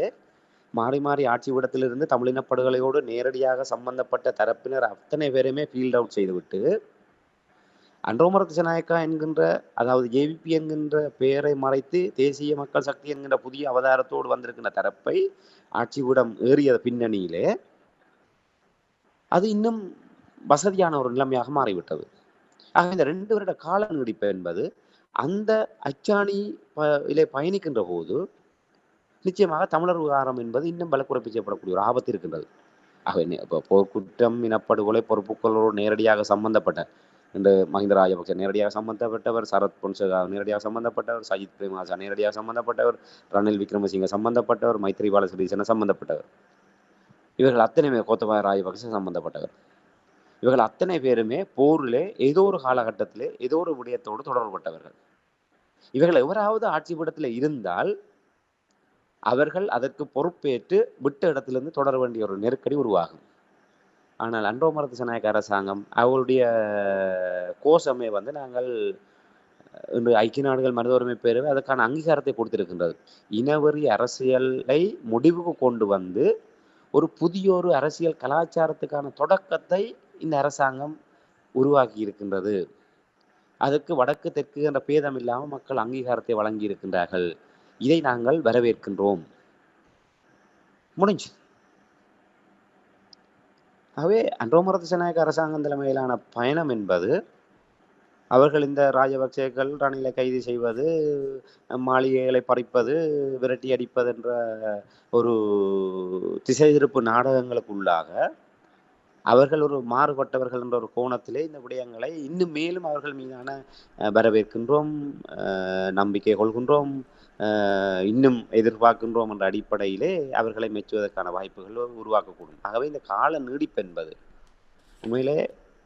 மாறி மாறி ஆட்சி விடத்திலிருந்து தமிழினப்படுகொலையோடு நேரடியாக சம்பந்தப்பட்ட தரப்பினர் அத்தனை பேருமே ஃபீல்ட் அவுட் செய்துவிட்டு அன்றோமர திசநாயக்கா என்கின்ற அதாவது ஜேவிபி என்கின்ற பெயரை மறைத்து தேசிய மக்கள் சக்தி என்கின்ற புதிய அவதாரத்தோடு வந்திருக்கின்ற தரப்பை ஆட்சிவிடம் ஏறிய பின்னணியிலே அது இன்னும் வசதியான ஒரு நிலைமையாக மாறிவிட்டது. ஆக இந்த 2 வருட கால நீடிப்பு என்பது அந்த அச்சாணி பயணிக்கின்ற போது நிச்சயமாக தமிழர் விவகாரம் என்பது இன்னும் பலக்குறைப்பு செய்யப்படக்கூடிய ஒரு ஆபத்து இருக்கின்றது. ஆக இப்போ போர்க்குற்றம் இனப்படுகொலை பொறுப்புகளோடு நேரடியாக சம்பந்தப்பட்ட இந்த மஹிந்த ராஜபக்ச நேரடியாக சம்பந்தப்பட்டவர், சரத் பொன்சேகா நேரடியாக சம்பந்தப்பட்டவர், சஜித் பிரேமதாச நேரடியாக சம்பந்தப்பட்டவர், ரணில் விக்ரமசிங்க சம்பந்தப்பட்டவர், மைத்ரிபால சிறிசேன சம்பந்தப்பட்டவர், இவர்கள் அத்தனை பேர் கோத்தபாய ராஜபக்ச சம்பந்தப்பட்டவர். இவர்கள் அத்தனை பேருமே போரிலே ஏதோ ஒரு காலகட்டத்திலே ஏதோ ஒரு விடயத்தோடு தொடர்பட்டவர்கள். இவர்கள் எவராவது ஆட்சி பீடத்தில் இருந்தால் அவர்கள் அதற்கு பொறுப்பேற்று விட்ட இடத்திலிருந்து தொடர வேண்டிய ஒரு நெருக்கடி உருவாகும். ஆனால் அன்றோமர திசநாயக்க அரசாங்கம் அவருடைய கோஷமே வந்து நாங்கள் இன்று ஐக்கிய நாடுகள் மனித உரிமை பேரவை அதற்கான அங்கீகாரத்தை கொடுத்திருக்கின்றது. இனவெறி அரசியலை முடிவுக்கு கொண்டு வந்து ஒரு புதிய ஒரு அரசியல் கலாச்சாரத்துக்கான தொடக்கத்தை இந்த அரசாங்கம் உருவாக்கி இருக்கின்றது. அதற்கு வடக்கு தெற்கு என்ற பேதம் இல்லாமல் மக்கள் அங்கீகாரத்தை வழங்கி இருக்கின்றார்கள். இதை நாங்கள் வரவேற்கின்றோம். முடிஞ்சு. ஆகவே அன்றோமர திசநாயக்க அரசாங்கம் தலைமையிலான பயணம் என்பது அவர்கள் இந்த ராஜபக்சேக்கள் ரணிலை கைது செய்வது, மாளிகைகளை பறிப்பது, விரட்டி அடிப்பது என்ற ஒரு திசை திருப்பு நாடகங்களுக்குள்ளாக அவர்கள் ஒரு மாறுபட்டவர்கள் என்ற ஒரு கோணத்திலே இந்த விடயங்களை இன்னும் மேலும் அவர்கள் மீதான வரவேற்கின்றோம், நம்பிக்கை கொள்கின்றோம், இன்னும் எதிர்பார்க்கின்றோம் என்ற அடிப்படையிலே அவர்களை மெச்சுவதற்கான வாய்ப்புகள் உருவாக்கக்கூடும். ஆகவே இந்த கால நீடிப்பு என்பது உண்மையிலே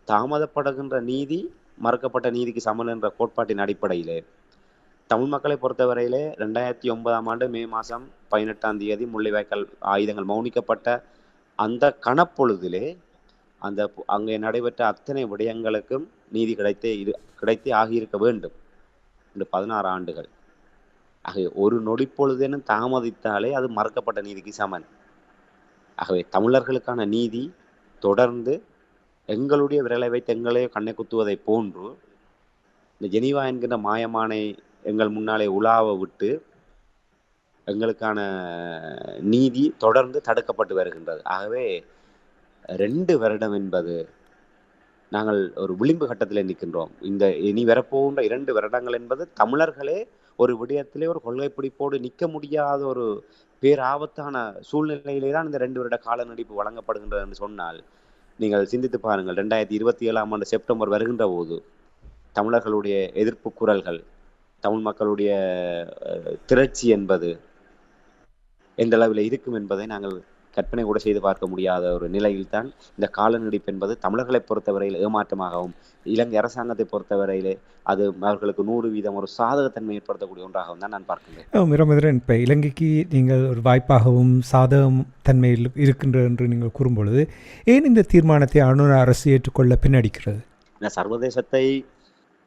தாமதப்படுகின்ற நீதி மறுக்கப்பட்ட நீதிக்கு சமன் என்ற கோட்பாட்டின் அடிப்படையிலே தமிழ் மக்களை பொறுத்தவரையிலே 2009 மே மாதம் 18 முள்ளிவாய்க்கால் ஆயுதங்கள் மௌனிக்கப்பட்ட அந்த கணப்பொழுதிலே அந்த அங்கே நடைபெற்ற அத்தனை விடயங்களுக்கும் நீதி கிடைத்தே ஆகியிருக்க வேண்டும். இந்த 16 ஆண்டுகள் ஆகவே ஒரு நொடிப்பொழுதேனும் தாமதித்தாலே அது மறுக்கப்பட்ட நீதிக்கு சமன். ஆகவே தமிழர்களுக்கான நீதி தொடர்ந்து எங்களுடைய விரலை வைத்து எங்களே கண்ணை குத்துவதை போன்று இந்த ஜெனீவா என்கின்ற மாயமானை எங்கள் முன்னாலே உலாவ விட்டு எங்களுக்கான நீதி தொடர்ந்து தடுக்கப்பட்டு வருகின்றது. ஆகவே 2 வருடம் என்பது நாங்கள் ஒரு விளிம்பு கட்டத்தில் நிற்கின்றோம். இந்த இனி வரப்போகின்ற 2 வருடங்கள் என்பது தமிழர்களே ஒரு விடயத்திலே ஒரு கொள்கை பிடிப்போடு நிற்க முடியாத ஒரு பேராபத்தான சூழ்நிலையிலே தான் இந்த 2 வருட கால நீடிப்பு வழங்கப்படுகின்றது என்று சொன்னால் நீங்கள் சிந்தித்து பாருங்கள். 2027 செப்டம்பர் வருகின்ற போது தமிழர்களுடைய எதிர்ப்பு குரல்கள், தமிழ் மக்களுடைய திரட்சி என்பது எந்த அளவில் இருக்கும் என்பதை நாங்கள் கற்பனை கூட செய்து பார்க்க முடியாத ஒரு நிலையில் தான் இந்த கால நீடிப்பு என்பது தமிழர்களை பொறுத்தவரையில் ஏமாற்றமாகவும் இலங்கை அரசாங்கத்தை பொறுத்தவரையிலே அது அவர்களுக்கு 100% ஒரு சாதகத்தன்மை ஏற்படுத்தக்கூடிய ஒன்றாகவும் தான் நான் பார்க்கின்றேன். மிரமிதிரன், இப்போ இலங்கைக்கு நீங்கள் ஒரு வாய்ப்பாகவும் சாதகம் தன்மையில் இருக்கின்ற என்று நீங்கள் கூறும்பொழுது ஏன் இந்த தீர்மானத்தை ஆளுநர் அரசு ஏற்றுக்கொள்ள பின்னடிக்கிறது? சர்வதேசத்தை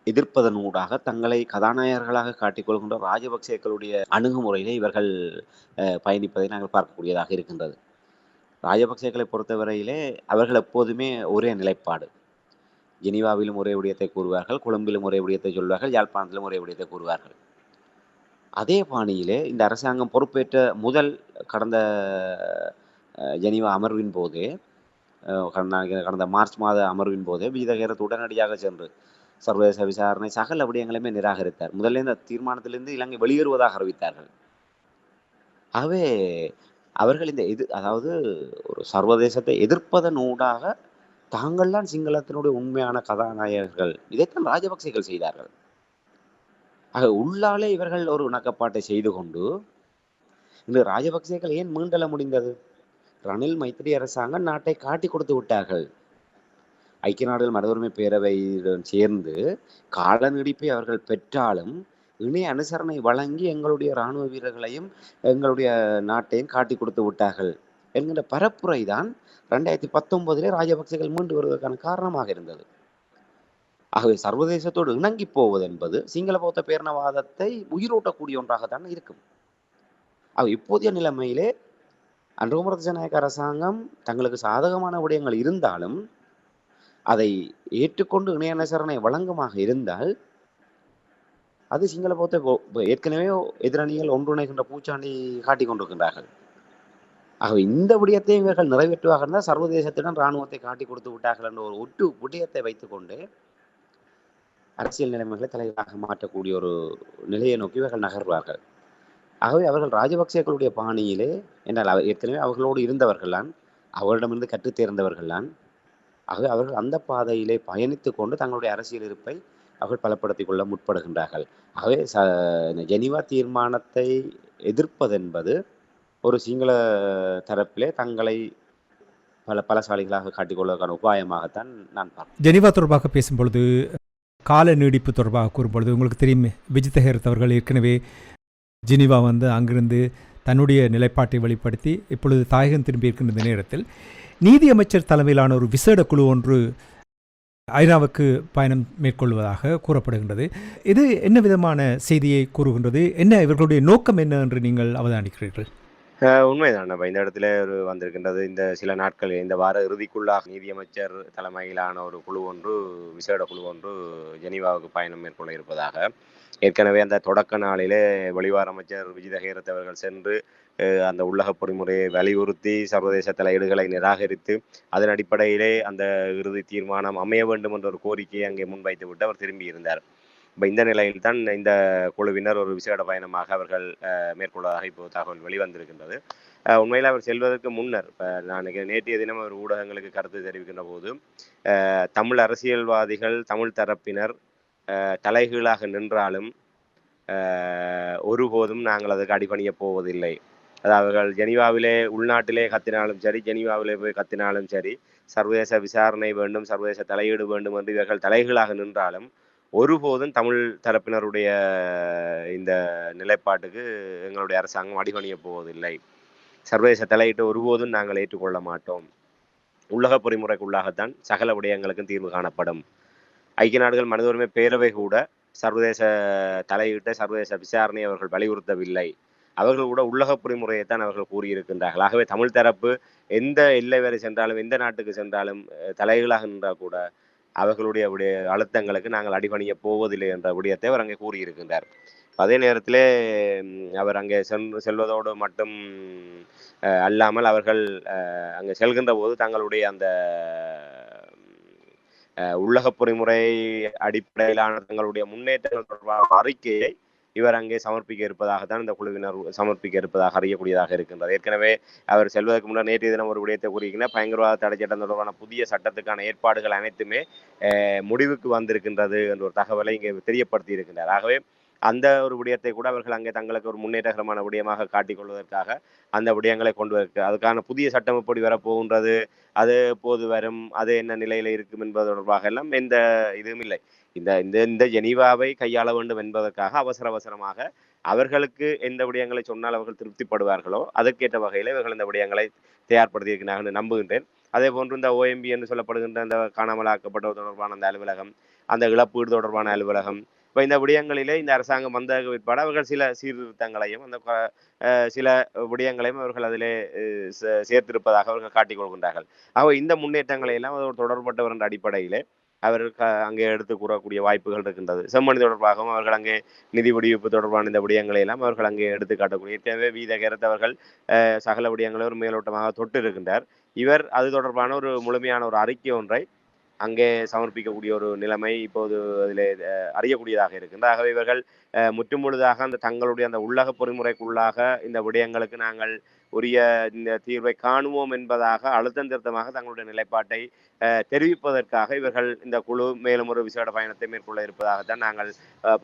எதிர்ப்பதனூடாக தங்களை கதாநாயகர்களாக காட்டிக்கொள்கின்ற ராஜபக்சேக்களுடைய அணுகுமுறையிலே இவர்கள் பயணிப்பதை நாங்கள் பார்க்கக்கூடியதாக இருக்கின்றது. ராஜபக்சேக்களை பொறுத்தவரையிலே அவர்கள் எப்போதுமே ஒரே நிலைப்பாடு. ஜெனீவாவிலும் ஒரே விடயத்தை கூறுவார்கள், கொழும்பிலும் ஒரே விடயத்தை சொல்வார்கள், யாழ்ப்பாணத்திலும் ஒரே விடயத்தை கூறுவார்கள். அதே பாணியிலே இந்த அரசாங்கம் பொறுப்பேற்ற முதல் கடந்த ஜெனீவா அமர்வின் போதே கடந்த மார்ச் மாத அமர்வின் போதே விஜித உடனடியாக சென்று சர்வதேச விசாரணை சகல விடயங்களையுமே நிராகரித்தார். முதல்ல இந்த தீர்மானத்திலிருந்து இலங்கை வெளியேறுவதாக அறிவித்தார்கள். ஆகவே அவர்கள் இந்த அதாவது ஒரு சர்வதேசத்தை எதிர்ப்பதன் ஊடாக தாங்கள்தான் சிங்களத்தினுடைய உண்மையான கதாநாயகர்கள், இதைத்தான் ராஜபக்சேகள் செய்தார்கள். ஆக உள்ளாலே இவர்கள் ஒரு இணக்கப்பாட்டை செய்து கொண்டு இந்த ராஜபக்சேக்கள் ஏன் மீண்டெழ முடிந்தது? ரணில் மைத்திரி அரசாங்கம் நாட்டை காட்டி கொடுத்து விட்டார்கள். ஐக்கிய நாடுகள் மனித உரிமை பேரவையுடன் சேர்ந்து கால நீடிப்பை அவர்கள் பெற்றாலும் இணைய அனுசரணை வழங்கி எங்களுடைய இராணுவ வீரர்களையும் எங்களுடைய நாட்டையும் காட்டி கொடுத்து விட்டார்கள் என்கின்ற பரப்புரை தான் 2019 ராஜபக்சேகள் மீண்டு வருவதற்கான காரணமாக இருந்தது. ஆகவே சர்வதேசத்தோடு இணங்கி போவது என்பது சிங்கள பௌத்த பேரணவாதத்தை உயிரோட்டக்கூடிய ஒன்றாகத்தான் இருக்கும். ஆக இப்போதைய நிலைமையிலே அனுரகுமார திசாநாயக்க அரசாங்கம் தங்களுக்கு சாதகமான விடயங்கள் இருந்தாலும் அதை ஏற்றுக்கொண்டு இணைய அனுசரணை வழங்குமாக இருந்தால் அது சிங்கள பௌத்த ஏற்கனவே எதிரணிகள் ஒன்றிணைகின்ற பூச்சாண்டி காட்டிக் கொண்டிருக்கின்றார்கள். ஆகவே இந்த விடயத்தை இவர்கள் நிறைவேற்றுவாக இருந்தால் சர்வதேசத்திடம் இராணுவத்தை காட்டி கொடுத்து விட்டார்கள் என்ற ஒரு ஒட்டு விடயத்தை வைத்துக்கொண்டு அரசியல் நிலைமைகளை தலைவராக மாற்றக்கூடிய ஒரு நிலையை நோக்கி இவர்கள் நகர்வார்கள். ஆகவே அவர்கள் ராஜபக்சேக்களுடைய பாணியிலே என்றால் ஏற்கனவே அவர்களோடு இருந்தவர்கள்தான், அவர்களிடமிருந்து கற்றுத் தேர்ந்தவர்கள்தான். ஆகவே அவர்கள் அந்த பாதையிலே பயணித்து கொண்டு தங்களுடைய அரசியல் இருப்பை அவர்கள் பலப்படுத்திக் கொள்ள முற்படுகின்றார்கள். ஆகவே ஜெனீவா தீர்மானத்தை எதிர்ப்பதென்பது ஒரு சிங்கள தரப்பிலே தங்களை பலசாலிகளாக காட்டிக்கொள்வதற்கான உபாயமாகத்தான் நான் பார்க்கிறேன். ஜெனீவா தொடர்பாக பேசும்பொழுது, கால நீடிப்பு தொடர்பாக கூறும்பொழுது, உங்களுக்கு தெரியும் விஜித ஹேரத் அவர்கள் ஏற்கனவே ஜெனீவா வந்து அங்கிருந்து தன்னுடைய நிலைப்பாட்டை வெளிப்படுத்தி இப்பொழுது தாயகம் திரும்பி இருக்கின்ற நேரத்தில் நீதியமைச்சர் தலைமையிலான ஒரு விசேட குழு ஒன்று ஐநாவுக்கு பயணம் மேற்கொள்வதாக கூறப்படுகின்றது. இது என்ன விதமான செய்தியை கூறுகின்றது? என்ன இவர்களுடைய நோக்கம் என்ன என்று நீங்கள் அவதானிக்கிறீர்கள்? உண்மைதான். நம்ம இந்த இடத்துல ஒரு வந்திருக்கின்றது, இந்த சில நாட்கள் இந்த வார இறுதிக்குள்ளாக நீதியமைச்சர் தலைமையிலான ஒரு குழு ஒன்று, விசேட குழு ஒன்று ஜெனீவாவுக்கு பயணம் மேற்கொள்ள இருப்பதாக. ஏற்கனவே அந்த தொடக்க நாளிலே வெளிவார அமைச்சர் விஜித ஹேரத் அவர்கள் சென்று அந்த உள்ளக பொறிமுறையை வலியுறுத்தி சர்வதேச தலையீடுகளை நிராகரித்து அதன் அடிப்படையிலே அந்த இறுதி தீர்மானம் அமைய வேண்டும் என்ற ஒரு கோரிக்கையை அங்கே முன்வைத்து விட்டு அவர் திரும்பி இருந்தார். இப்போ இந்த நிலையில் தான் இந்த குழுவினர் ஒரு விசேட பயணமாக அவர்கள் மேற்கொள்வதாக இப்போ தகவல் வெளிவந்திருக்கின்றது. உண்மையில் அவர் செல்வதற்கு முன்னர், இப்போ நான் நேற்றைய தினம் அவர் ஊடகங்களுக்கு கருத்து தெரிவிக்கின்ற போது, தமிழ் அரசியல்வாதிகள் தமிழ் தரப்பினர் தலைகீழாக நின்றாலும் ஒருபோதும் நாங்கள் அதுக்கு அடிபணிய போவதில்லை. அது அவர்கள் ஜெனீவாவிலே உள்நாட்டிலே கத்தினாலும் சரி, ஜெனீவாவிலே போய் கத்தினாலும் சரி, சர்வதேச விசாரணை வேண்டும், சர்வதேச தலையீடு வேண்டும் என்று இவர்கள் தலைகீழாக நின்றாலும் ஒருபோதும் தமிழ் தரப்பினருடைய இந்த நிலைப்பாட்டுக்கு எங்களுடைய அரசாங்கம் அடிபணிய போவதில்லை. சர்வதேச தலையீட்டு ஒருபோதும் நாங்கள் ஏற்றுக்கொள்ள மாட்டோம். உள்ளக பொறிமுறைக்குள்ளாகத்தான் சகல விடயங்களுக்கும் தீர்வு காணப்படும். ஐக்கிய நாடுகள் மனித உரிமை பேரவை கூட சர்வதேச தலையீட்டை, சர்வதேச விசாரணையை அவர்கள் வலியுறுத்தவில்லை. அவர்கள் கூட உள்ளக பொறிமுறையைத்தான் அவர்கள் கூறியிருக்கின்றார்கள். ஆகவே தமிழ் தரப்பு எந்த எல்லை வரை சென்றாலும், எந்த நாட்டுக்கு சென்றாலும் தலைகீழாக நின்றால் கூட அவர்களுடைய அழுத்தங்களுக்கு நாங்கள் அடிபணிய போவதில்லை என்ற விடயத்தை அவர் அங்கே கூறியிருக்கின்றார். அதே நேரத்திலே அவர் அங்கே செல்வதோடு மட்டும் அல்லாமல் அவர்கள் அங்கே செல்கின்ற போது தங்களுடைய அந்த உள்ளக பொறிமுறை அடிப்படையிலான தங்களுடைய முன்னேற்றங்கள் தொடர்பான அறிக்கையை இவர் அங்கே சமர்ப்பிக்க இருப்பதாகத்தான் இந்த குழுவினர் சமர்ப்பிக்க இருப்பதாக அறியக்கூடியதாக இருக்கின்றது. ஏற்கனவே அவர் செல்வதற்கு முன்னர் நேற்றைய தினம் ஒரு விடயத்தை கூறுகின்ற பயங்கரவாத தடை சட்டம் தொடர்பான புதிய சட்டத்துக்கான ஏற்பாடுகள் அனைத்துமே முடிவுக்கு வந்திருக்கின்றது என்ற ஒரு தகவலை இங்கே தெரியப்படுத்தி இருக்கின்றார். ஆகவே அந்த ஒரு விடயத்தை கூட அவர்கள் அங்கே தங்களுக்கு ஒரு முன்னேற்றகரமான விடயமாக காட்டிக்கொள்வதற்காக அந்த விடயங்களை கொண்டு வர, அதுக்கான புதிய சட்டம் எப்படி வரப்போகின்றது, அது எப்போது வரும், அது என்ன நிலையில இருக்கும் என்பது தொடர்பாக எல்லாம் எந்த இதுவும் இல்லை. இந்த இந்த இந்த ஜெனீவாவை கையாள வேண்டும் என்பதற்காக அவசரமாக அவர்களுக்கு எந்த விடயங்களை சொன்னால் அவர்கள் திருப்திப்படுவார்களோ அதற்கேற்ற வகையில் இவர்கள் இந்த விடயங்களை தயார்படுத்தியிருக்கிறார்கள் நம்புகின்றேன். அதே போன்று இந்த OMB என்று சொல்லப்படுகின்ற அந்த காணாமலாக்கப்பட்டவர் தொடர்பான அந்த அலுவலகம், அந்த இழப்பீடு தொடர்பான அலுவலகம், இப்போ இந்த விடயங்களிலே இந்த அரசாங்கம் வந்த பிற்பாடு அவர்கள் சில சீர்திருத்தங்களையும் சில விடயங்களையும் அவர்கள் அதிலே சேர்த்திருப்பதாக அவர்கள் காட்டிக் கொள்கின்றார்கள். இந்த முன்னேற்றங்களை எல்லாம் அதோடு தொடர்பட்டவர் என்ற அடிப்படையிலே அவர்கள் அங்கே எடுத்து கூறக்கூடிய வாய்ப்புகள் இருக்கின்றது. செம்மணி தொடர்பாகவும் அவர்கள் அங்கே நிதி விடுவிப்பு தொடர்பான இந்த விடயங்களை எல்லாம் அவர்கள் அங்கே எடுத்து காட்டக்கூடிய ஏற்கனவே வீத கேரத்தவர்கள் சகல விடயங்களை ஒரு மேலோட்டமாக தொட்டு இருக்கின்றார். இவர் அது தொடர்பான ஒரு முழுமையான ஒரு அறிக்கை ஒன்றை அங்கே சமர்ப்பிக்கக்கூடிய ஒரு நிலைமை இப்போது அதில் அறியக்கூடியதாக இருக்கின்றது. ஆகவே இவர்கள் முற்றுமுழுதாக அந்த தங்களுடைய அந்த உள்ளக பொறிமுறைக்குள்ளாக இந்த விடயங்களுக்கு நாங்கள் உரிய இந்த தீர்வை காணுவோம் என்பதாக அழுத்தம் திருத்தமாக தங்களுடைய நிலைப்பாட்டை தெரிவிப்பதற்காக இவர்கள் இந்த குழு மேலும் ஒரு விசேட பயணத்தை மேற்கொள்ள இருப்பதாகத்தான் நாங்கள்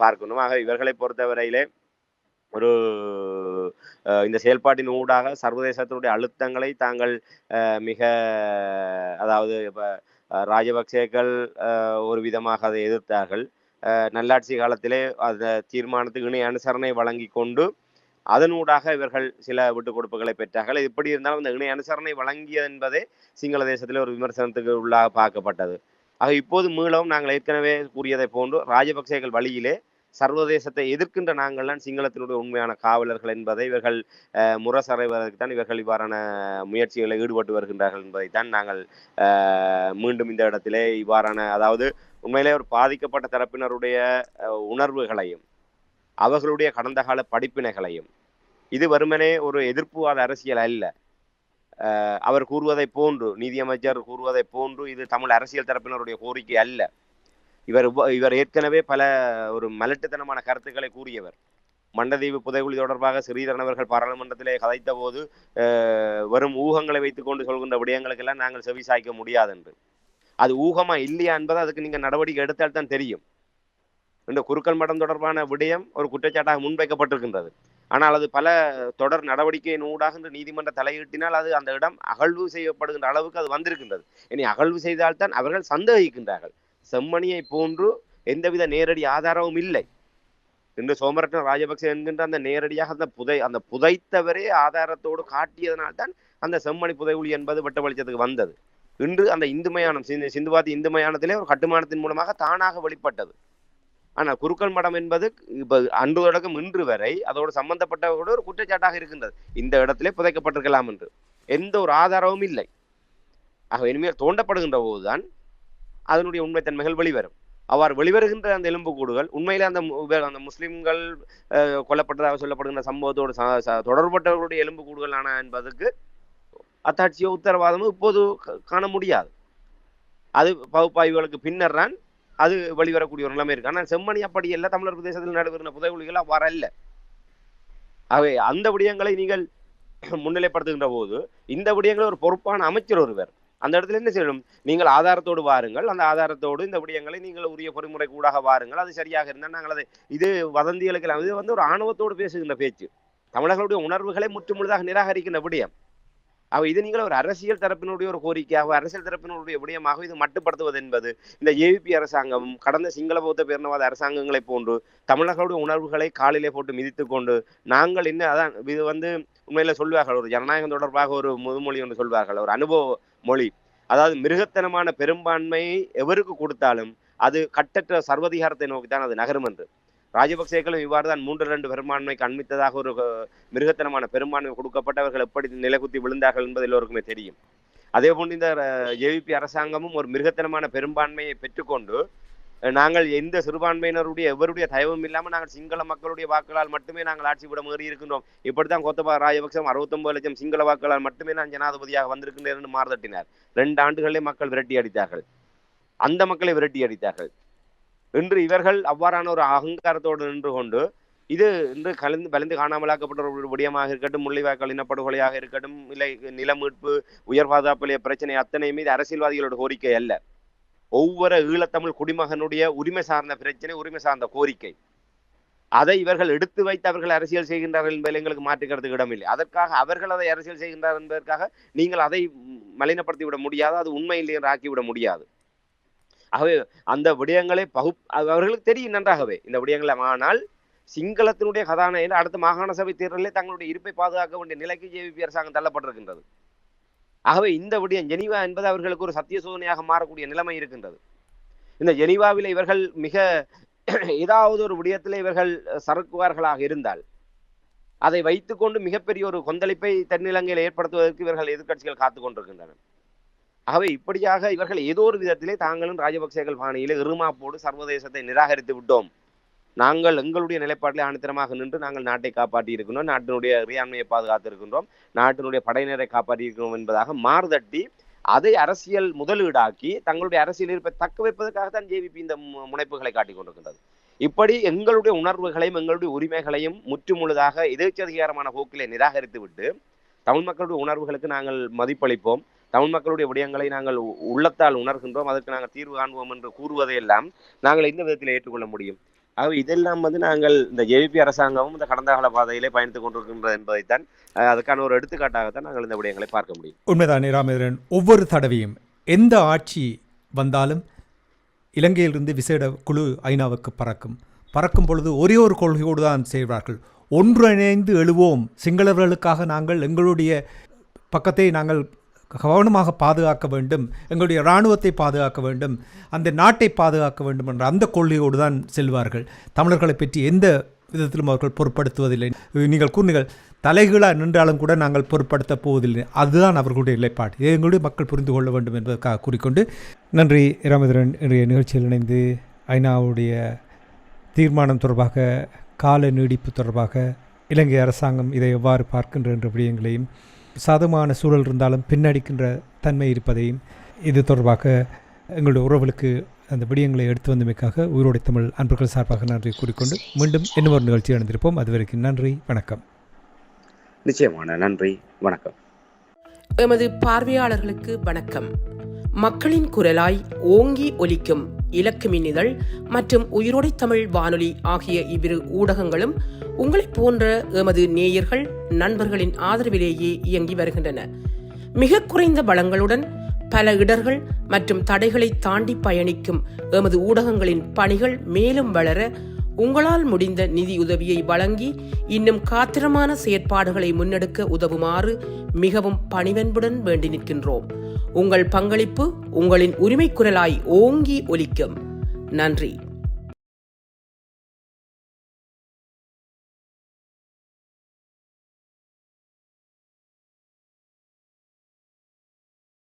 பார்க்கணும். ஆக இவர்களை பொறுத்தவரையிலே ஒரு இந்த செயல்பாட்டின் ஊடாக சர்வதேசத்தினுடைய அழுத்தங்களை தாங்கள் மிக அதாவது இப்போ ராஜபக்சேக்கள் ஒரு விதமாக அதை எதிர்த்தார்கள். நல்லாட்சி காலத்திலே அந்த தீர்மானத்துக்கு இணை அனுசரணை வழங்கி கொண்டு அதனூடாக இவர்கள் சில விட்டுக் கொடுப்புகளை பெற்றார்கள். இப்படி இருந்தாலும் இந்த இணை அனுசரணை வழங்கியது என்பதே சிங்கள தேசத்தில் ஒரு விமர்சனத்துக்கு உள்ளாக பார்க்கப்பட்டது. ஆக இப்போது மீளவும் நாங்கள் ஏற்கனவே கூறியதை போன்று ராஜபக்சேக்கள் வழியிலே சர்வதேசத்தை எதிர்க்கின்ற நாங்கள்தான் சிங்களத்தினுடைய உண்மையான காவலர்கள் என்பதை இவர்கள் முரசறைவதற்கு தான் இவர்கள் இவ்வாறான முயற்சிகளை ஈடுபட்டு வருகின்றார்கள் என்பதைத்தான் நாங்கள் மீண்டும் இந்த இடத்திலே இவ்வாறான அதாவது உண்மையிலே ஒரு பாதிக்கப்பட்ட தரப்பினருடைய உணர்வுகளையும் அவர்களுடைய கடந்த கால படிப்பினைகளையும் இது வெறுமனே ஒரு எதிர்ப்புவாத அரசியல் அல்ல. அவர் கூறுவதை போன்று நீதியமைச்சர் கூறுவதை போன்று இது தமிழ் அரசியல் தரப்பினருடைய கோரிக்கை அல்ல. இவர் ஏற்கனவே பல ஒரு மலட்டுத்தனமான கருத்துக்களை கூறியவர். மண்டதீவு புதைகுழி தொடர்பாக ஸ்ரீதரன் அவர்கள் பாராளுமன்றத்திலே கதைத்த போது வெறும் ஊகங்களை வைத்துக் கொண்டு சொல்கின்ற விடயங்களுக்கெல்லாம் நாங்கள் செவி சாய்க்க முடியாது என்று. அது ஊகமா இல்லையா என்பதை அதுக்கு நீங்க நடவடிக்கை எடுத்தால் தான் தெரியும். இந்த குருக்கள் மடம் தொடர்பான விடயம் ஒரு குற்றச்சாட்டாக முன்வைக்கப்பட்டிருக்கின்றது. ஆனால் அது பல தொடர் நடவடிக்கையின் ஊடாக நீதிமன்ற தலையீட்டினால் அது அந்த இடம் அகழ்வு செய்யப்படுகின்ற அளவுக்கு அது வந்திருக்கின்றது. இனி அகழ்வு செய்தால்தான் அவர்கள் சந்தேகிக்கின்றார்கள். செம்மணியை போன்று எந்தவித நேரடி ஆதாரமும் இல்லை. இன்று சோமரட்ன ராஜபக்சே என்கின்ற அந்த நேரடியாக அந்த புதைத்தவரே ஆதாரத்தோடு காட்டியதனால்தான் அந்த செம்மணி புதைகுழி என்பது வெட்ட வெளிச்சத்துக்கு வந்தது. இன்று அந்த இந்து மயானம் சிந்துவாதி இந்து மயானத்திலே ஒரு கட்டுமானத்தின் மூலமாக தானாக வெளிப்பட்டது. ஆனால் குருக்கள் மடம் என்பது இப்ப அன்று தொடக்கம் இன்று வரை அதோடு சம்பந்தப்பட்டவர்களோட ஒரு குற்றச்சாட்டாக இருக்கின்றது. இந்த இடத்திலே புதைக்கப்பட்டிருக்கலாம் என்று எந்த ஒரு ஆதாரமும் இல்லை. ஆக இனிமேல் தோண்டப்படுகின்ற போதுதான் அதனுடைய உண்மைத்தன்மைகள் வெளிவரும். அவ்வாறு வெளிவருகின்ற அந்த எலும்புக்கூடுகள் உண்மையிலே அந்த முஸ்லிம்கள் கொல்லப்பட்டதாக சொல்லப்படுகின்ற சம்பவத்தோடு தொடர்பட்டவர்களுடைய எலும்புக்கூடுகள் ஆன என்பதற்கு அத்தாட்சியோ உத்தரவாதமோ இப்போது காண முடியாது. அது பகுப்பாய்வுகளுக்கு பின்னர் தான் அது வெளிவரக்கூடிய ஒரு நிலைமை இருக்கு. ஆனால் செம்மணி அப்படி இல்லை. தமிழர் பிரதேசத்தில் நடைபெறுகிற புதைகுழிகள் அவ்வாறு அல்ல. ஆகவே அந்த விடயங்களை நீங்கள் முன்னிலைப்படுத்துகின்ற போது இந்த விடயங்களை ஒரு பொறுப்பான அமைச்சர் ஒருவர் அந்த இடத்துல என்ன செய்யணும், நீங்கள் ஆதாரத்தோடு வாருங்கள், அந்த ஆதாரத்தோடு இந்த விடயங்களை நீங்கள் உரிய பொறிமுறை கூடாக வாருங்கள், அது சரியாக இருந்தால் நாங்கள் அதை இது வதந்திகளுக்கெல்லாம் இது ஒரு ஆணவத்தோடு பேசுகின்ற பேச்சு, தமிழர்களுடைய உணர்வுகளை முற்றுமுழுதாக நிராகரிக்கின்ற விடயம். இது நீங்கள் ஒரு அரசியல் தரப்பினுடைய ஒரு கோரிக்கையாக அரசியல் தரப்பினுடைய விடயமாக இது மட்டுப்படுத்துவது என்பது இந்த ஏவிபி அரசாங்கம் கடந்த சிங்கள பௌத்த பேரினவாத அரசாங்கங்களை போன்று தமிழர்களுடைய உணர்வுகளை காலிலே போட்டு மிதித்து கொண்டு நாங்கள் என்ன அதான் இது உண்மையில சொல்வார்கள், ஒரு ஜனநாயகம் தொடர்பாக ஒரு முதுமொழி ஒன்று சொல்வார்கள், ஒரு அனுபவ மொழி. அதாவது மிருகத்தனமான பெரும்பான்மையை எவருக்கு கொடுத்தாலும் அது கட்டற்ற சர்வதிகாரத்தை நோக்கித்தான் அது நகரும் என்று. ராஜபக்சேக்களும் இவ்வாறு தான் 3-2 பெரும்பான்மைக்கு அண்மித்ததாக ஒரு மிருகத்தனமான பெரும்பான்மை கொடுக்கப்பட்டவர்கள் எப்படி நிலைக்குத்தி விழுந்தார்கள் என்பது எல்லோருக்குமே தெரியும். அதே போன்று இந்த ஏவிபி அரசாங்கமும் ஒரு மிருகத்தனமான பெரும்பான்மையை பெற்றுக்கொண்டு நாங்கள் எந்த சிறுபான்மையினருடைய எவருடைய தயவும் இல்லாமல் நாங்கள் சிங்கள மக்களுடைய வாக்குகளால் மட்டுமே நாங்கள் ஆட்சி விட மீறி இருக்கின்றோம். இப்படித்தான் கோத்தபா ராஜபக்சம் 69 லட்சம் சிங்கள வாக்குகளால் மட்டுமே நான் ஜனாதிபதியாக வந்திருக்கின்றேன் என்று மாறுதட்டினார். 2 ஆண்டுகளிலே மக்கள் விரட்டி அடித்தார்கள். அந்த மக்களை விரட்டி அடித்தார்கள். இன்று இவர்கள் அவ்வாறான ஒரு அகங்காரத்தோடு நின்று கொண்டு இது இன்று வலிந்து காணாமலாக்கப்பட்ட ஒரு விடயமாக இருக்கட்டும், முள்ளிவாய்க்கால் இனப்படுகொலையாக இருக்கட்டும், இல்லை நில மீட்பு உயர் பாதுகாப்பு பிரச்சனை அத்தனையுமே இது அரசியல்வாதிகளோட கோரிக்கை அல்ல. ஒவ்வொரு ஈழத்தமிழ் குடிமகனுடைய உரிமை சார்ந்த பிரச்சனை, உரிமை சார்ந்த கோரிக்கை. அதை இவர்கள் எடுத்து வைத்து அவர்கள் அரசியல் செய்கின்றார்கள் என்பதில் எங்களுக்கு மாற்றுக்கிறதுக்கு இடமில்லை. அதற்காக அவர்கள் அதை அரசியல் செய்கின்றார் என்பதற்காக நீங்கள் அதை மலினப்படுத்தி விட முடியாது, அது உண்மையிலே ஆக்கிவிட முடியாது. ஆகவே அந்த விடயங்களை அவர்களுக்கு தெரியும் நன்றாகவே இந்த விடயங்களை. ஆனால் சிங்களத்தினுடைய கதாநாயகன் அடுத்த மாகாண சபை தேர்தலில் தங்களுடைய இருப்பை பாதுகாக்க வேண்டிய நிலைக்கு ஜேவிபி அரசாங்கம் தள்ளப்பட்டிருக்கின்றது. ஆகவே இந்த விடயம் ஜெனீவா என்பது அவர்களுக்கு ஒரு சத்திய சோதனையாக மாறக்கூடிய நிலைமை இருக்கின்றது. இந்த ஜெனீவாவில் இவர்கள் மிக ஏதாவது ஒரு விடயத்தில் இவர்கள் சறுக்குவார்களாக இருந்தால் அதை வைத்துக்கொண்டு மிகப்பெரிய ஒரு கொந்தளிப்பை தென்னிலங்கையில் ஏற்படுத்துவதற்கு இவர்கள் எதிர்க்கட்சிகள் காத்துக் கொண்டிருக்கின்றன. ஆகவே இப்படியாக இவர்கள் ஏதோ ஒரு விதத்திலே தாங்களும் ராஜபக்சேகள் பாணியிலே இருமாப்போடு சர்வதேசத்தை நிராகரித்து விட்டோம், நாங்கள் எங்களுடைய நிலைப்பாட்டிலே ஆணித்தரமாக நின்று நாங்கள் நாட்டை காப்பாற்றி இருக்கின்றோம், நாட்டினுடைய இறையாண்மையை பாதுகாத்து இருக்கின்றோம், நாட்டினுடைய படையினரை காப்பாற்றி இருக்கிறோம் என்பதாக மாறுதட்டி அதை அரசியல் முதலீடாக்கி தங்களுடைய அரசியல் இருப்பை தக்க வைப்பதற்காகத்தான் ஜேவிபி இந்த முனைப்புகளை காட்டிக் கொண்டிருக்கின்றது. இப்படி எங்களுடைய உணர்வுகளையும் எங்களுடைய உரிமைகளையும் முற்றுமுழுதாக எதிர்ச்சதிகாரமான போக்கிலே நிராகரித்து விட்டு தமிழ் மக்களுடைய உணர்வுகளுக்கு நாங்கள் மதிப்பளிப்போம், தமிழ் மக்களுடைய விடயங்களை நாங்கள் உள்ளத்தால் உணர்கின்றோம், அதற்கு நாங்கள் தீர்வு காண்போம் என்று கூறுவதையெல்லாம் நாங்கள் எந்த விதத்தில் ஏற்றுக்கொள்ள முடியும்? ஆகவே இதெல்லாம் நாங்கள் இந்த ஜேவிபி அரசாங்கமும் இந்த கடந்த கால பாதையிலே பயணித்துக் கொண்டிருக்கின்றது என்பதைத்தான் அதுக்கான ஒரு எடுத்துக்காட்டாகத்தான் நாங்கள் இந்த விடயங்களை பார்க்க முடியும். உண்மைதான் ராமேந்திரன். ஒவ்வொரு தடவையும் எந்த ஆட்சி வந்தாலும் இலங்கையிலிருந்து விசேட குழு ஐநாவுக்கு பறக்கும் பொழுது ஒரே ஒரு கொள்கையோடு தான் செய்வார்கள். ஒன்றிணைந்து எழுவோம், சிங்களவர்களுக்காக நாங்கள் எங்களுடைய பக்கத்தை நாங்கள் கவனமாக பாதுகாக்க வேண்டும், எங்களுடைய இராணுவத்தை பாதுகாக்க வேண்டும், அந்த நாட்டை பாதுகாக்க வேண்டும் என்ற அந்த கொள்கையோடு தான் செல்வார்கள். தமிழர்களை பற்றி எந்த விதத்திலும் அவர்கள் பொருட்படுத்துவதில்லை. நீங்கள் கூறினீர்கள் தலைகீழாக நின்றாலும் கூட நாங்கள் பொருட்படுத்த போவதில்லை, அதுதான் அவர்களுடைய நிலைப்பாடு. இதை எங்களுடைய மக்கள் புரிந்து கொள்ள வேண்டும் என்பதற்காக கூறிக்கொண்டு நன்றி ராமேந்திரன். இன்றைய நிகழ்ச்சியில் இணைந்து ஐநாவுடைய தீர்மானம் தொடர்பாக, கால நீடிப்பு தொடர்பாக, இலங்கை அரசாங்கம் இதை எவ்வாறு பார்க்கின்ற என்ற விடயங்களையும், சாதகமான சூழல் இருந்தாலும் பின்னடிக்கின்ற தன்மை இருப்பதையும், இது தொடர்பாக எங்களுடைய உறவுகளுக்கு அந்த விடயங்களை எடுத்து வந்தமைக்காக உயிரோடை தமிழ் அன்பர்கள் சார்பாக நன்றி கூறிக்கொண்டு மீண்டும் இன்னும் ஒரு நிகழ்ச்சி அடைந்திருப்போம். அதுவரைக்கும் நன்றி, வணக்கம். நிச்சயமான நன்றி, வணக்கம். எமது பார்வையாளர்களுக்கு வணக்கம். மக்களின் குரலாய் ஓங்கி ஒலிக்கும் இலக்கு மின்னிதழ் மற்றும் உயிரோடை தமிழ் வானொலி ஆகிய இவ்விரு ஊடகங்களும் உங்களைப் போன்ற எமது நேயர்கள் நண்பர்களின் ஆதரவிலேயே இயங்கி வருகின்றன. மிக குறைந்த பலங்களுடன் பல இடர்கள் மற்றும் தடைகளை தாண்டி பயணிக்கும் எமது ஊடகங்களின் பணிகள் மேலும் வளர உங்களால் முடிந்த நிதி உதவியை வழங்கி இன்னும் காத்திரமான செயற்பாடுகளை முன்னெடுக்க உதவுமாறு மிகவும் பணிவன்புடன் வேண்டி நிற்கின்றோம். உங்கள் பங்களிப்பு உங்களின் உரிமை குரலாய் ஓங்கி ஒலிக்கும். நன்றி.